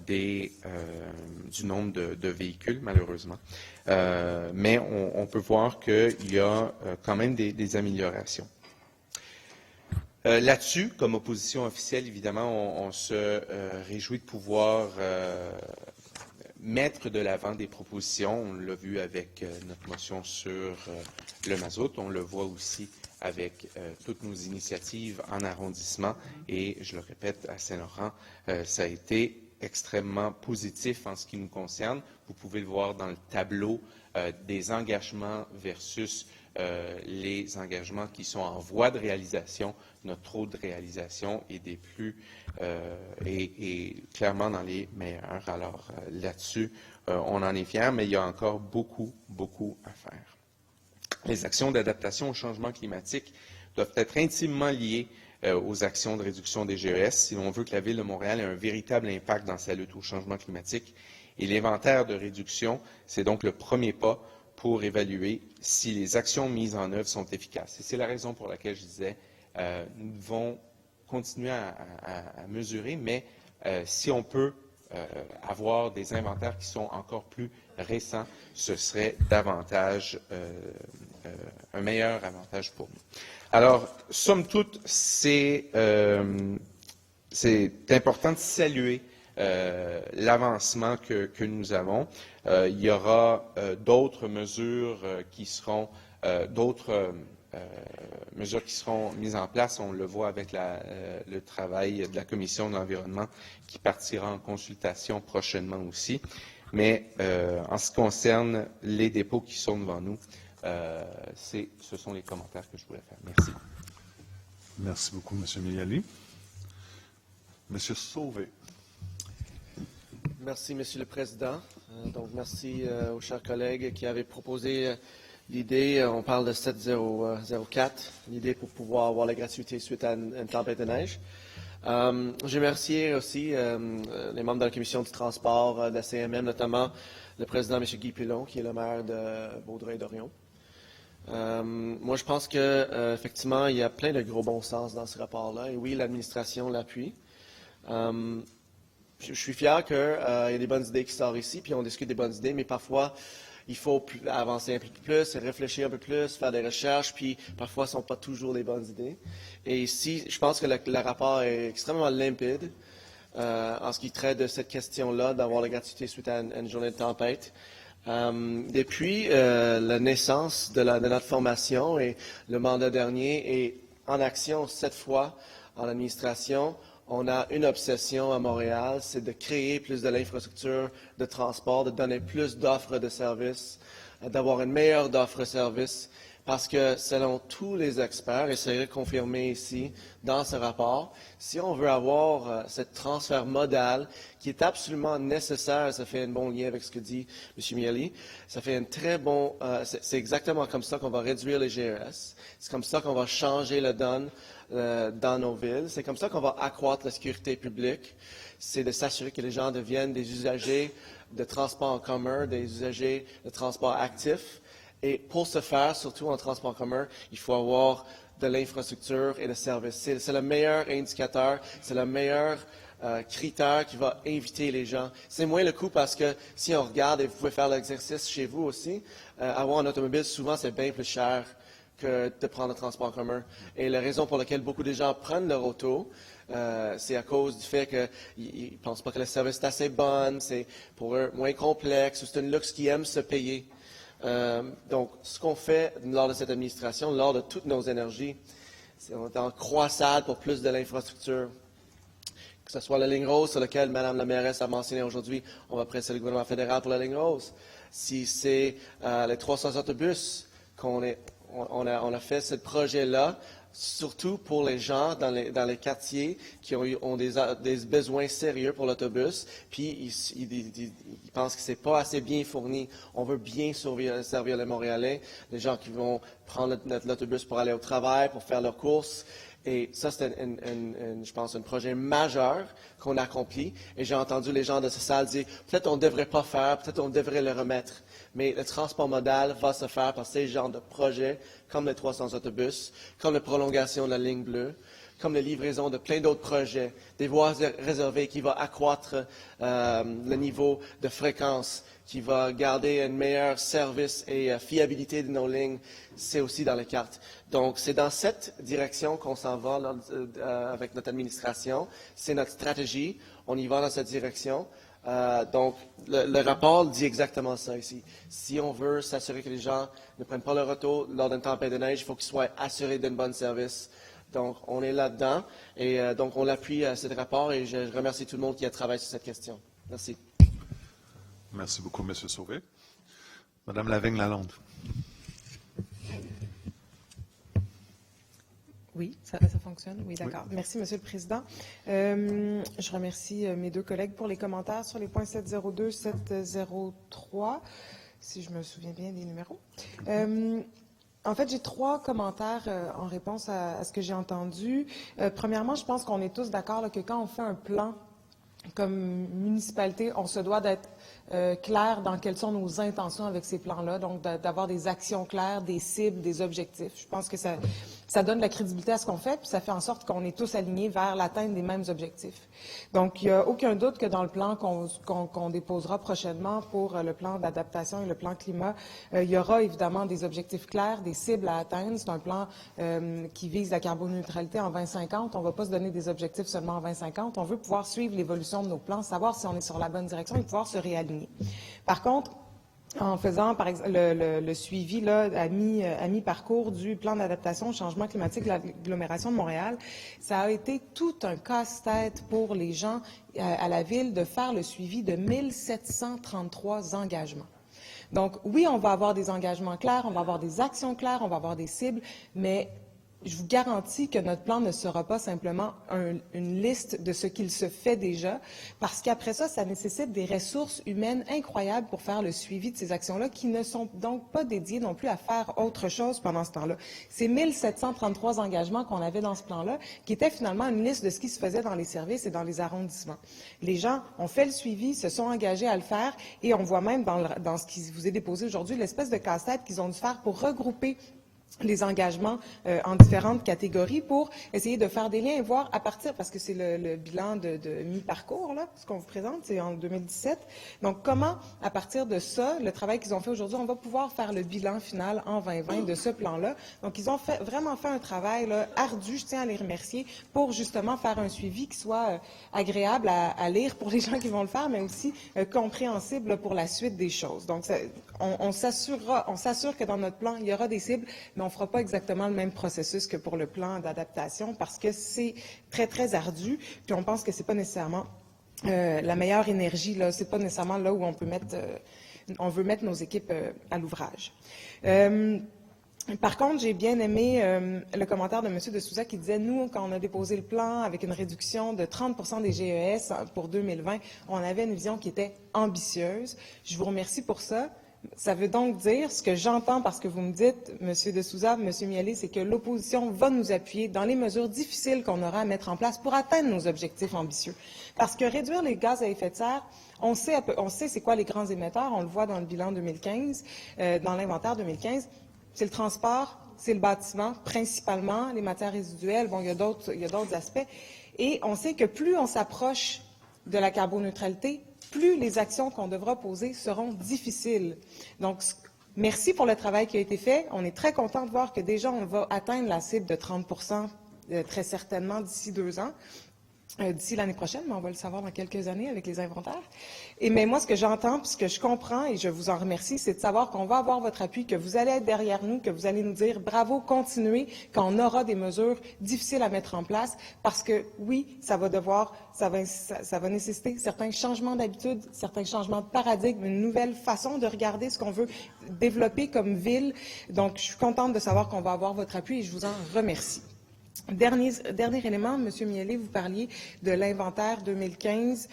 du nombre de véhicules, malheureusement. Mais on peut voir qu'il y a quand même des améliorations. Là-dessus, comme opposition officielle, évidemment, on se réjouit de pouvoir mettre de l'avant des propositions. On l'a vu avec notre motion sur le mazout. On le voit aussi avec toutes nos initiatives en arrondissement. Et je le répète, à Saint-Laurent, ça a été extrêmement positif en ce qui nous concerne. Vous pouvez le voir dans le tableau des engagements versus les engagements qui sont en voie de réalisation. Notre taux de réalisation est des plus est clairement dans les meilleurs. Alors là-dessus, on en est fiers, mais il y a encore beaucoup, beaucoup à faire. Les actions d'adaptation au changement climatique doivent être intimement liées aux actions de réduction des GES si l'on veut que la Ville de Montréal ait un véritable impact dans sa lutte au changement climatique. Et l'inventaire de réduction, c'est donc le premier pas pour évaluer si les actions mises en œuvre sont efficaces. Et c'est la raison pour laquelle je disais, nous devons continuer à mesurer, mais si on peut avoir des inventaires qui sont encore plus récents, ce serait davantage un meilleur avantage pour nous. Alors, somme toute, c'est important de saluer l'avancement que nous avons. Il y aura d'autres mesures qui seront mesures qui seront mises en place. On le voit avec le travail de la Commission de l'environnement qui partira en consultation prochainement aussi. Mais en ce qui concerne les dépôts qui sont devant nous, ce sont les commentaires que je voulais faire. Merci. Merci beaucoup, M. Miali. M. Sauvé. Merci, Monsieur le Président. Donc, merci aux chers collègues qui avaient proposé l'idée. On parle de 7004, l'idée pour pouvoir avoir la gratuité suite à une tempête de neige. Je remercie aussi les membres de la Commission du transport de la CMM, notamment le président, M. Guy Pilon, qui est le maire de Vaudreuil-Dorion. Moi, je pense qu'effectivement, il y a plein de gros bon sens dans ce rapport-là. Et oui, l'administration l'appuie. Je suis fier qu'il y a des bonnes idées qui sortent ici, puis on discute des bonnes idées, mais parfois, il faut avancer un peu plus, réfléchir un peu plus, faire des recherches, puis parfois, ce ne sont pas toujours les bonnes idées. Et ici, je pense que le rapport est extrêmement limpide en ce qui traite de cette question-là, d'avoir la gratuité suite à une journée de tempête. Depuis la naissance de notre formation et le mandat dernier et en action cette fois en administration, on a une obsession à Montréal, c'est de créer plus de l'infrastructure de transport, de donner plus d'offres de services, d'avoir une meilleure offre de services, parce que selon tous les experts, et c'est confirmé ici dans ce rapport, si on veut avoir ce transfert modal qui est absolument nécessaire, ça fait un bon lien avec ce que dit M. Miali, ça fait un très bon, c'est exactement comme ça qu'on va réduire les GES, c'est comme ça qu'on va changer la donne dans nos villes. C'est comme ça qu'on va accroître la sécurité publique. C'est de s'assurer que les gens deviennent des usagers de transport en commun, des usagers de transport actifs. Et pour ce faire, surtout en transport en commun, il faut avoir de l'infrastructure et des services. C'est le meilleur indicateur, c'est le meilleur critère qui va inviter les gens. C'est moins le coût parce que si on regarde, et vous pouvez faire l'exercice chez vous aussi, avoir un automobile, souvent, c'est bien plus cher que de prendre le transport en commun. Et la raison pour laquelle beaucoup de gens prennent leur auto, c'est à cause du fait qu'ils ne pensent pas que le service est assez bon, c'est pour eux moins complexe, ou c'est un luxe qu'ils aiment se payer. Donc, ce qu'on fait lors de cette administration, lors de toutes nos énergies, c'est qu'on est en croissade pour plus de l'infrastructure. Que ce soit la ligne rose sur laquelle Mme la mairesse a mentionné aujourd'hui, on va presser le gouvernement fédéral pour la ligne rose. Si c'est les 300 autobus on a fait ce projet-là, surtout pour les gens dans les quartiers qui ont des besoins sérieux pour l'autobus, puis ils pensent que ce n'est pas assez bien fourni. On veut bien servir les Montréalais, les gens qui vont prendre l'autobus pour aller au travail, pour faire leurs courses. Et ça, c'est, je pense, un projet majeur qu'on accomplit. Et j'ai entendu les gens de cette salle dire, peut-être on ne devrait pas faire, peut-être on devrait le remettre. Mais le transport modal va se faire par ces genres de projets, comme les 300 autobus, comme la prolongation de la ligne bleue, comme la livraison de plein d'autres projets, des voies réservées qui vont accroître le niveau de fréquence, qui va garder un meilleur service et fiabilité de nos lignes, c'est aussi dans les cartes. Donc, c'est dans cette direction qu'on s'en va avec notre administration. C'est notre stratégie. On y va dans cette direction. Donc, le rapport dit exactement ça ici. Si on veut s'assurer que les gens ne prennent pas leur auto lors d'une tempête de neige, il faut qu'ils soient assurés d'un bon service. Donc, on est là-dedans et donc on l'appuie à ce rapport et je remercie tout le monde qui a travaillé sur cette question. Merci. Merci beaucoup, M. Sauvé. Madame Lavigne-Lalonde. Oui, ça fonctionne. Oui, d'accord. Oui. Merci, Monsieur le Président. Je remercie mes deux collègues pour les commentaires sur les points 702, 703, si je me souviens bien des numéros. En fait, j'ai 3 commentaires en réponse à ce que j'ai entendu. Premièrement, je pense qu'on est tous d'accord que quand on fait un plan comme municipalité, on se doit d'être clair dans quelles sont nos intentions avec ces plans-là, donc d'avoir des actions claires, des cibles, des objectifs. Je pense que ça donne de la crédibilité à ce qu'on fait, puis ça fait en sorte qu'on est tous alignés vers l'atteinte des mêmes objectifs. Donc, il n'y a aucun doute que dans le plan qu'on déposera prochainement pour le plan d'adaptation et le plan climat, il y aura évidemment des objectifs clairs, des cibles à atteindre. C'est un plan qui vise la carboneutralité en 2050. On ne va pas se donner des objectifs seulement en 2050. On veut pouvoir suivre l'évolution de nos plans, savoir si on est sur la bonne direction et pouvoir se réaligner. Par contre, en faisant par exemple, le suivi là, à mi-parcours du plan d'adaptation au changement climatique de l'agglomération de Montréal, ça a été tout un casse-tête pour les gens à la Ville de faire le suivi de 1733 engagements. Donc, oui, on va avoir des engagements clairs, on va avoir des actions claires, on va avoir des cibles, mais je vous garantis que notre plan ne sera pas simplement une liste de ce qu'il se fait déjà, parce qu'après ça, ça nécessite des ressources humaines incroyables pour faire le suivi de ces actions-là, qui ne sont donc pas dédiées non plus à faire autre chose pendant ce temps-là. Ces 1733 engagements qu'on avait dans ce plan-là, qui étaient finalement une liste de ce qui se faisait dans les services et dans les arrondissements. Les gens ont fait le suivi, se sont engagés à le faire, et on voit même dans ce qui vous est déposé aujourd'hui, l'espèce de casse-tête qu'ils ont dû faire pour regrouper les engagements en différentes catégories pour essayer de faire des liens et voir à partir, parce que c'est le bilan de mi-parcours, là, ce qu'on vous présente, c'est en 2017. Donc, comment, à partir de ça, le travail qu'ils ont fait aujourd'hui, on va pouvoir faire le bilan final en 2020 de ce plan-là. Donc, ils ont vraiment fait un travail là, ardu, je tiens à les remercier, pour justement faire un suivi qui soit agréable à lire pour les gens qui vont le faire, mais aussi compréhensible là, pour la suite des choses. Donc, on s'assure que dans notre plan, il y aura des cibles, mais on ne fera pas exactement le même processus que pour le plan d'adaptation parce que c'est très, très ardu. Puis on pense que ce n'est pas nécessairement la meilleure énergie. Ce n'est pas nécessairement là où on peut on veut mettre nos équipes à l'ouvrage. Par contre, j'ai bien aimé le commentaire de M. de Souza qui disait, nous, quand on a déposé le plan avec une réduction de 30% des GES pour 2020, on avait une vision qui était ambitieuse. Je vous remercie pour ça. Ça veut donc dire, ce que j'entends parce que vous me dites, M. de Souza, M. Mialet, c'est que l'opposition va nous appuyer dans les mesures difficiles qu'on aura à mettre en place pour atteindre nos objectifs ambitieux. Parce que réduire les gaz à effet de serre, on sait c'est quoi les grands émetteurs, on le voit dans le bilan 2015, dans l'inventaire 2015, c'est le transport, c'est le bâtiment, principalement, les matières résiduelles, bon, il y a d'autres aspects. Et on sait que plus on s'approche de la carboneutralité, plus les actions qu'on devra poser seront difficiles. Donc, merci pour le travail qui a été fait. On est très content de voir que déjà, on va atteindre la cible de 30% très certainement d'ici 2 ans. D'ici l'année prochaine, mais on va le savoir dans quelques années avec les inventaires. Mais moi, ce que j'entends, puis ce que je comprends, et je vous en remercie, c'est de savoir qu'on va avoir votre appui, que vous allez être derrière nous, que vous allez nous dire bravo, continuez, quand on aura des mesures difficiles à mettre en place, parce que oui, ça va nécessiter certains changements d'habitude, certains changements de paradigme, une nouvelle façon de regarder ce qu'on veut développer comme ville. Donc, je suis contente de savoir qu'on va avoir votre appui et je vous en remercie. Dernier élément, M. Mialet, vous parliez de l'inventaire 2015.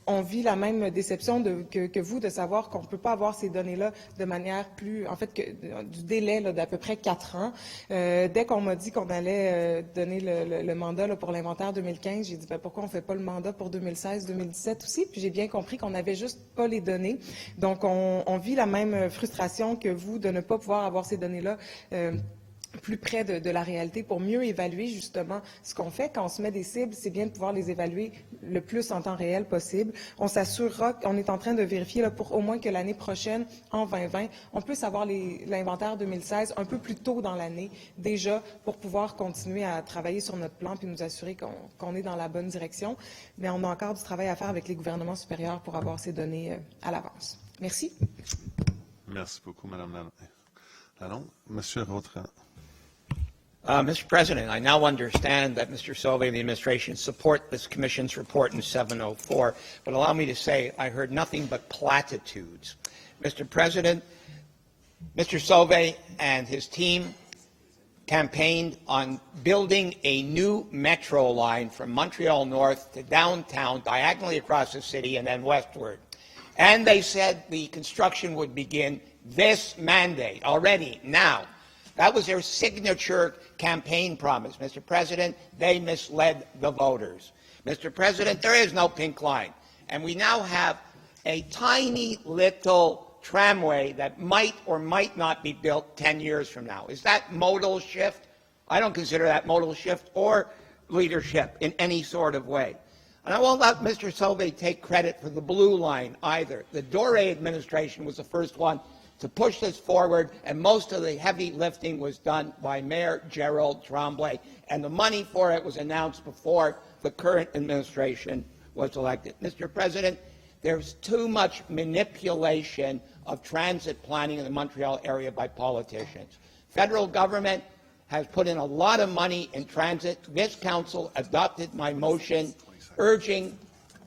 On vit la même déception que vous de savoir qu'on ne peut pas avoir ces données-là de manière du délai d'à peu près 4 ans. Dès qu'on m'a dit qu'on allait donner le mandat là, pour l'inventaire 2015, j'ai dit pourquoi on ne fait pas le mandat pour 2016, 2017 aussi? Puis j'ai bien compris qu'on n'avait juste pas les données. Donc on vit la même frustration que vous de ne pas pouvoir avoir ces données-là plus près de la réalité pour mieux évaluer justement ce qu'on fait. Quand on se met des cibles, c'est bien de pouvoir les évaluer le plus en temps réel possible. On s'assurera qu'on est en train de vérifier là, pour au moins que l'année prochaine, en 2020, on puisse avoir l'inventaire 2016 un peu plus tôt dans l'année déjà pour pouvoir continuer à travailler sur notre plan puis nous assurer qu'on est dans la bonne direction. Mais on a encore du travail à faire avec les gouvernements supérieurs pour avoir ces données à l'avance. Merci. Merci beaucoup, Mme Lalonde. Monsieur Vautrin. Mr. President, I now understand that Mr. Sauvé and the administration support this Commission's report in 704, but allow me to say I heard nothing but platitudes. Mr. President, Mr. Sauvé and his team campaigned on building a new metro line from Montreal North to downtown, diagonally across the city, and then westward. And they said the construction would begin this mandate, already, now. That was their signature campaign promise. Mr. President, they misled the voters. Mr. President, there is no pink line. And we now have a tiny little tramway that might or might not be built 10 years from now. Is that modal shift? I don't consider that modal shift or leadership in any sort of way. And I won't let Mr. Sauvé take credit for the blue line either. The Doré administration was the first one to push this forward, and most of the heavy lifting was done by Mayor Gerald Tremblay, and the money for it was announced before the current administration was elected. Mr. President, there's too much manipulation of transit planning in the Montreal area by politicians. Federal government has put in a lot of money in transit. This council adopted my motion urging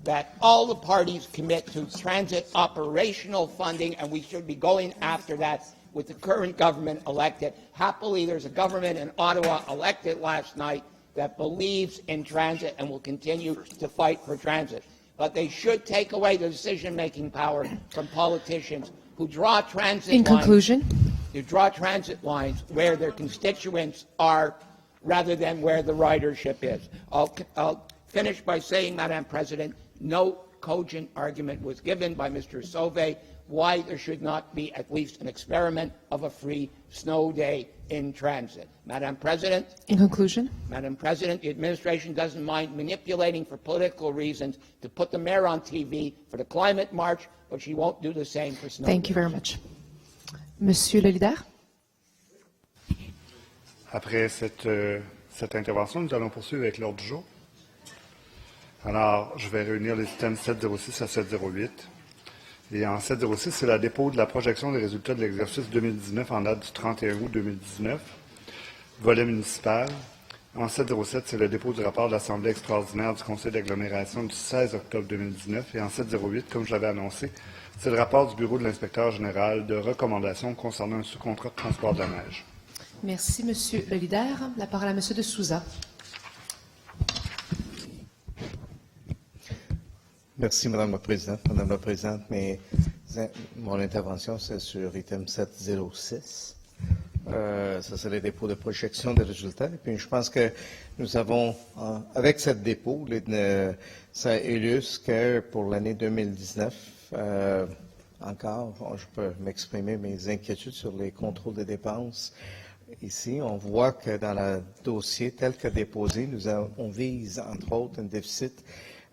that all the parties commit to transit operational funding, and we should be going after that with the current government elected. Happily, there's a government in Ottawa elected last night that believes in transit and will continue to fight for transit. But they should take away the decision-making power from politicians who draw transit In conclusion. Who draw transit lines where their constituents are rather than where the ridership is. I'll finish by saying, Madam President, no cogent argument was given by Mr. Sauvé why there should not be at least an experiment of a free snow day in transit. Madam President. In conclusion. Madam President, the administration doesn't mind manipulating for political reasons to put the mayor on TV for the climate march, but she won't do the same for snow. Thank you very much. Monsieur le leader. Après cette intervention, nous allons poursuivre avec l'ordre du jour. Alors, je vais réunir les items 706 à 708. Et en 706, c'est la dépôt de la projection des résultats de l'exercice 2019 en date du 31 août 2019, volet municipal. En 707, c'est le dépôt du rapport de l'Assemblée extraordinaire du Conseil d'agglomération du 16 octobre 2019. Et en 708, comme je l'avais annoncé, c'est le rapport du Bureau de l'inspecteur général de recommandations concernant un sous-contrat de transport de la neige. Merci, Monsieur le leader. La parole à Monsieur de Souza. Merci, Madame la Présidente. Madame la Présidente, mon intervention, c'est sur item 706. Ça, c'est le dépôt de projection des résultats. Et puis, je pense que nous avons, avec cette dépôt, ça illustre que pour l'année 2019, encore, je peux m'exprimer mes inquiétudes sur les contrôles des dépenses. Ici, on voit que dans le dossier tel que déposé, on vise, entre autres, un déficit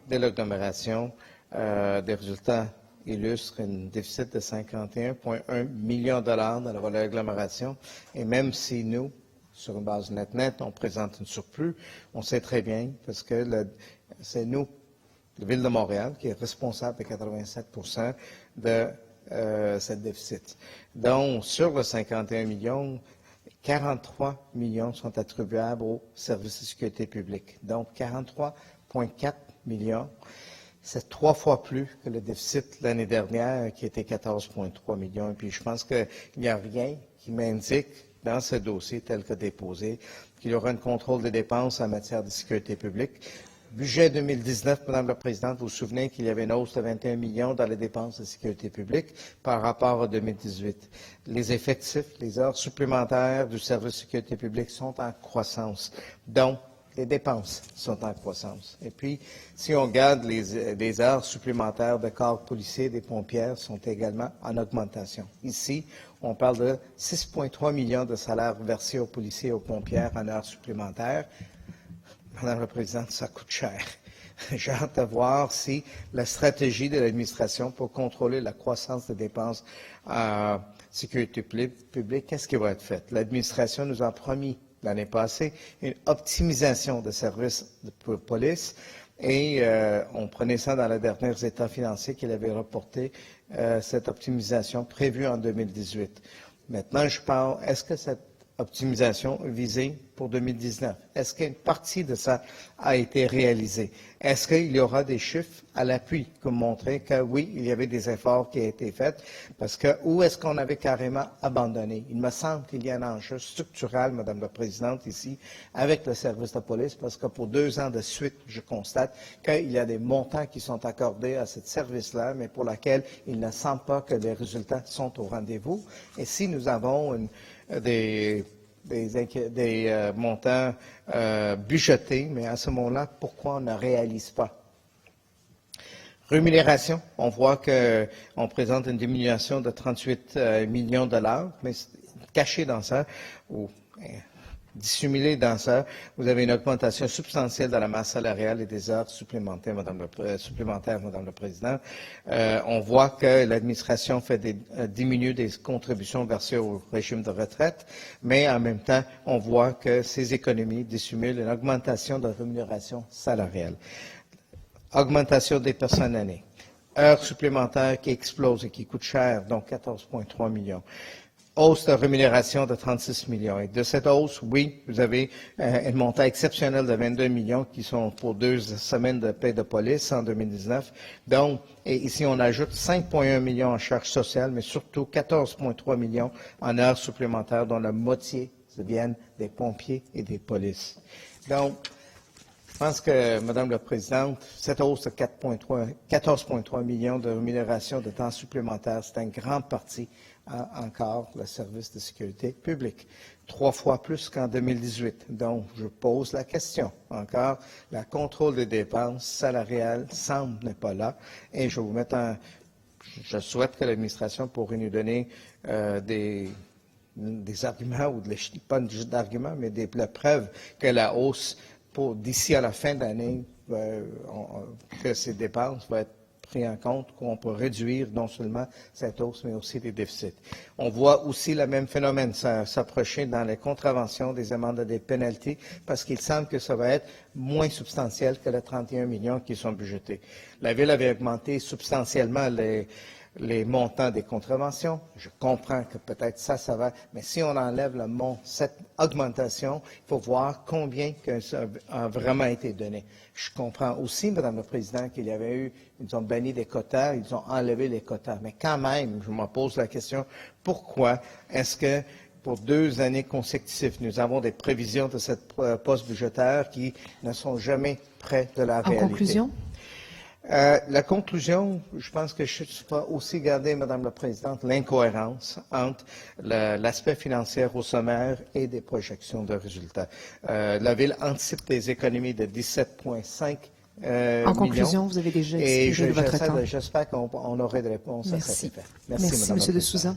de l'agglomération. Des résultats illustrent un déficit de 51,1 millions de dollars dans le volet agglomération. Et même si nous, sur une base net, on présente un surplus, on sait très bien, parce que c'est nous, la Ville de Montréal, qui est responsable de 87% de ce déficit. Donc, sur le 51 millions, 43 millions sont attribuables aux services de sécurité publique. Donc, 43,4 millions. C'est 3 fois plus que le déficit l'année dernière, qui était 14,3 millions. Et puis, je pense qu'il n'y a rien qui m'indique, dans ce dossier tel que déposé, qu'il y aura un contrôle des dépenses en matière de sécurité publique. Budget 2019, Madame la Présidente, vous vous souvenez qu'il y avait une hausse de 21 millions dans les dépenses de sécurité publique par rapport à 2018. Les effectifs, les heures supplémentaires du service de sécurité publique sont en croissance. Donc, les dépenses sont en croissance. Et puis, si on regarde les heures supplémentaires de corps policiers, des pompières sont également en augmentation. Ici, on parle de 6,3 millions de salaires versés aux policiers et aux pompières en heures supplémentaires. Madame la Présidente, ça coûte cher. J'ai hâte de voir si la stratégie de l'administration pour contrôler la croissance des dépenses en sécurité publique, qu'est-ce qui va être fait? L'administration nous a promis l'année passée une optimisation des services de police et on prenait ça dans les derniers états financiers qu'il avait reporté cette optimisation prévue en 2018. Maintenant, je parle, est-ce que cette optimisation visée pour 2019. Est-ce qu'une partie de ça a été réalisée? Est-ce qu'il y aura des chiffres à l'appui pour montrer que oui, il y avait des efforts qui ont été faits? Parce que où est-ce qu'on avait carrément abandonné? Il me semble qu'il y a un enjeu structurel, Madame la Présidente, ici, avec le service de police, parce que pour 2 ans de suite, je constate qu'il y a des montants qui sont accordés à ce service-là, mais pour lesquels il ne semble pas que les résultats sont au rendez-vous. Et si nous avons des montants budgétés, mais à ce moment-là, pourquoi on ne réalise pas? Rémunération, on voit qu'on présente une diminution de 38 millions de dollars, mais caché dans ça, ou dissimulé dans ça, vous avez une augmentation substantielle de la masse salariale et des heures supplémentaires, Madame la Présidente. On voit que l'administration fait diminue des contributions versées au régime de retraite, mais en même temps, on voit que ces économies dissimulent une augmentation de la rémunération salariale. Augmentation des personnes années. Heures supplémentaires qui explosent et qui coûtent cher, donc 14,3 millions. Hausse de rémunération de 36 millions. Et de cette hausse, oui, vous avez un montant exceptionnel de 22 millions qui sont pour 2 semaines de paie de police en 2019. Donc, et ici, on ajoute 5,1 millions en charges sociales, mais surtout 14,3 millions en heures supplémentaires, dont la moitié viennent des pompiers et des polices. Donc, je pense que, Madame la Présidente, cette hausse de 14,3 millions de rémunération de temps supplémentaire, c'est une grande partie encore le service de sécurité publique, 3 fois plus qu'en 2018. Donc, je pose la question. Encore, le contrôle des dépenses salariales semble n'est pas là. Et je vais vous mettre je souhaite que l'administration pourrait nous donner des arguments, ou pas juste d'arguments, mais des preuves que la hausse d'ici à la fin d'année, que ces dépenses vont être pris en compte, qu'on peut réduire non seulement cette hausse, mais aussi les déficits. On voit aussi le même phénomène s'approcher dans les contraventions, des amendes et des pénalités, parce qu'il semble que ça va être moins substantiel que les 31 millions qui sont budgétés. La Ville avait augmenté substantiellement les montants des contraventions. Je comprends que peut-être ça va, mais si on enlève cette augmentation, il faut voir combien que ça a vraiment été donné. Je comprends aussi, Madame la Présidente, qu'il y avait eu, ils ont banni des quotas, ils ont enlevé les quotas. Mais quand même, je me pose la question, pourquoi est-ce que pour 2 années consécutives, nous avons des prévisions de cette poste budgétaire qui ne sont jamais près de la réalité? En conclusion? La conclusion, je pense que je dois aussi garder, Madame la Présidente, l'incohérence entre l'aspect financier au sommaire et des projections de résultats. La Ville anticipe des économies de 17,5 En conclusion, vous avez déjà exprimé votre temps. J'espère qu'on aurait des réponses à cet effet. Merci, M. de Souza.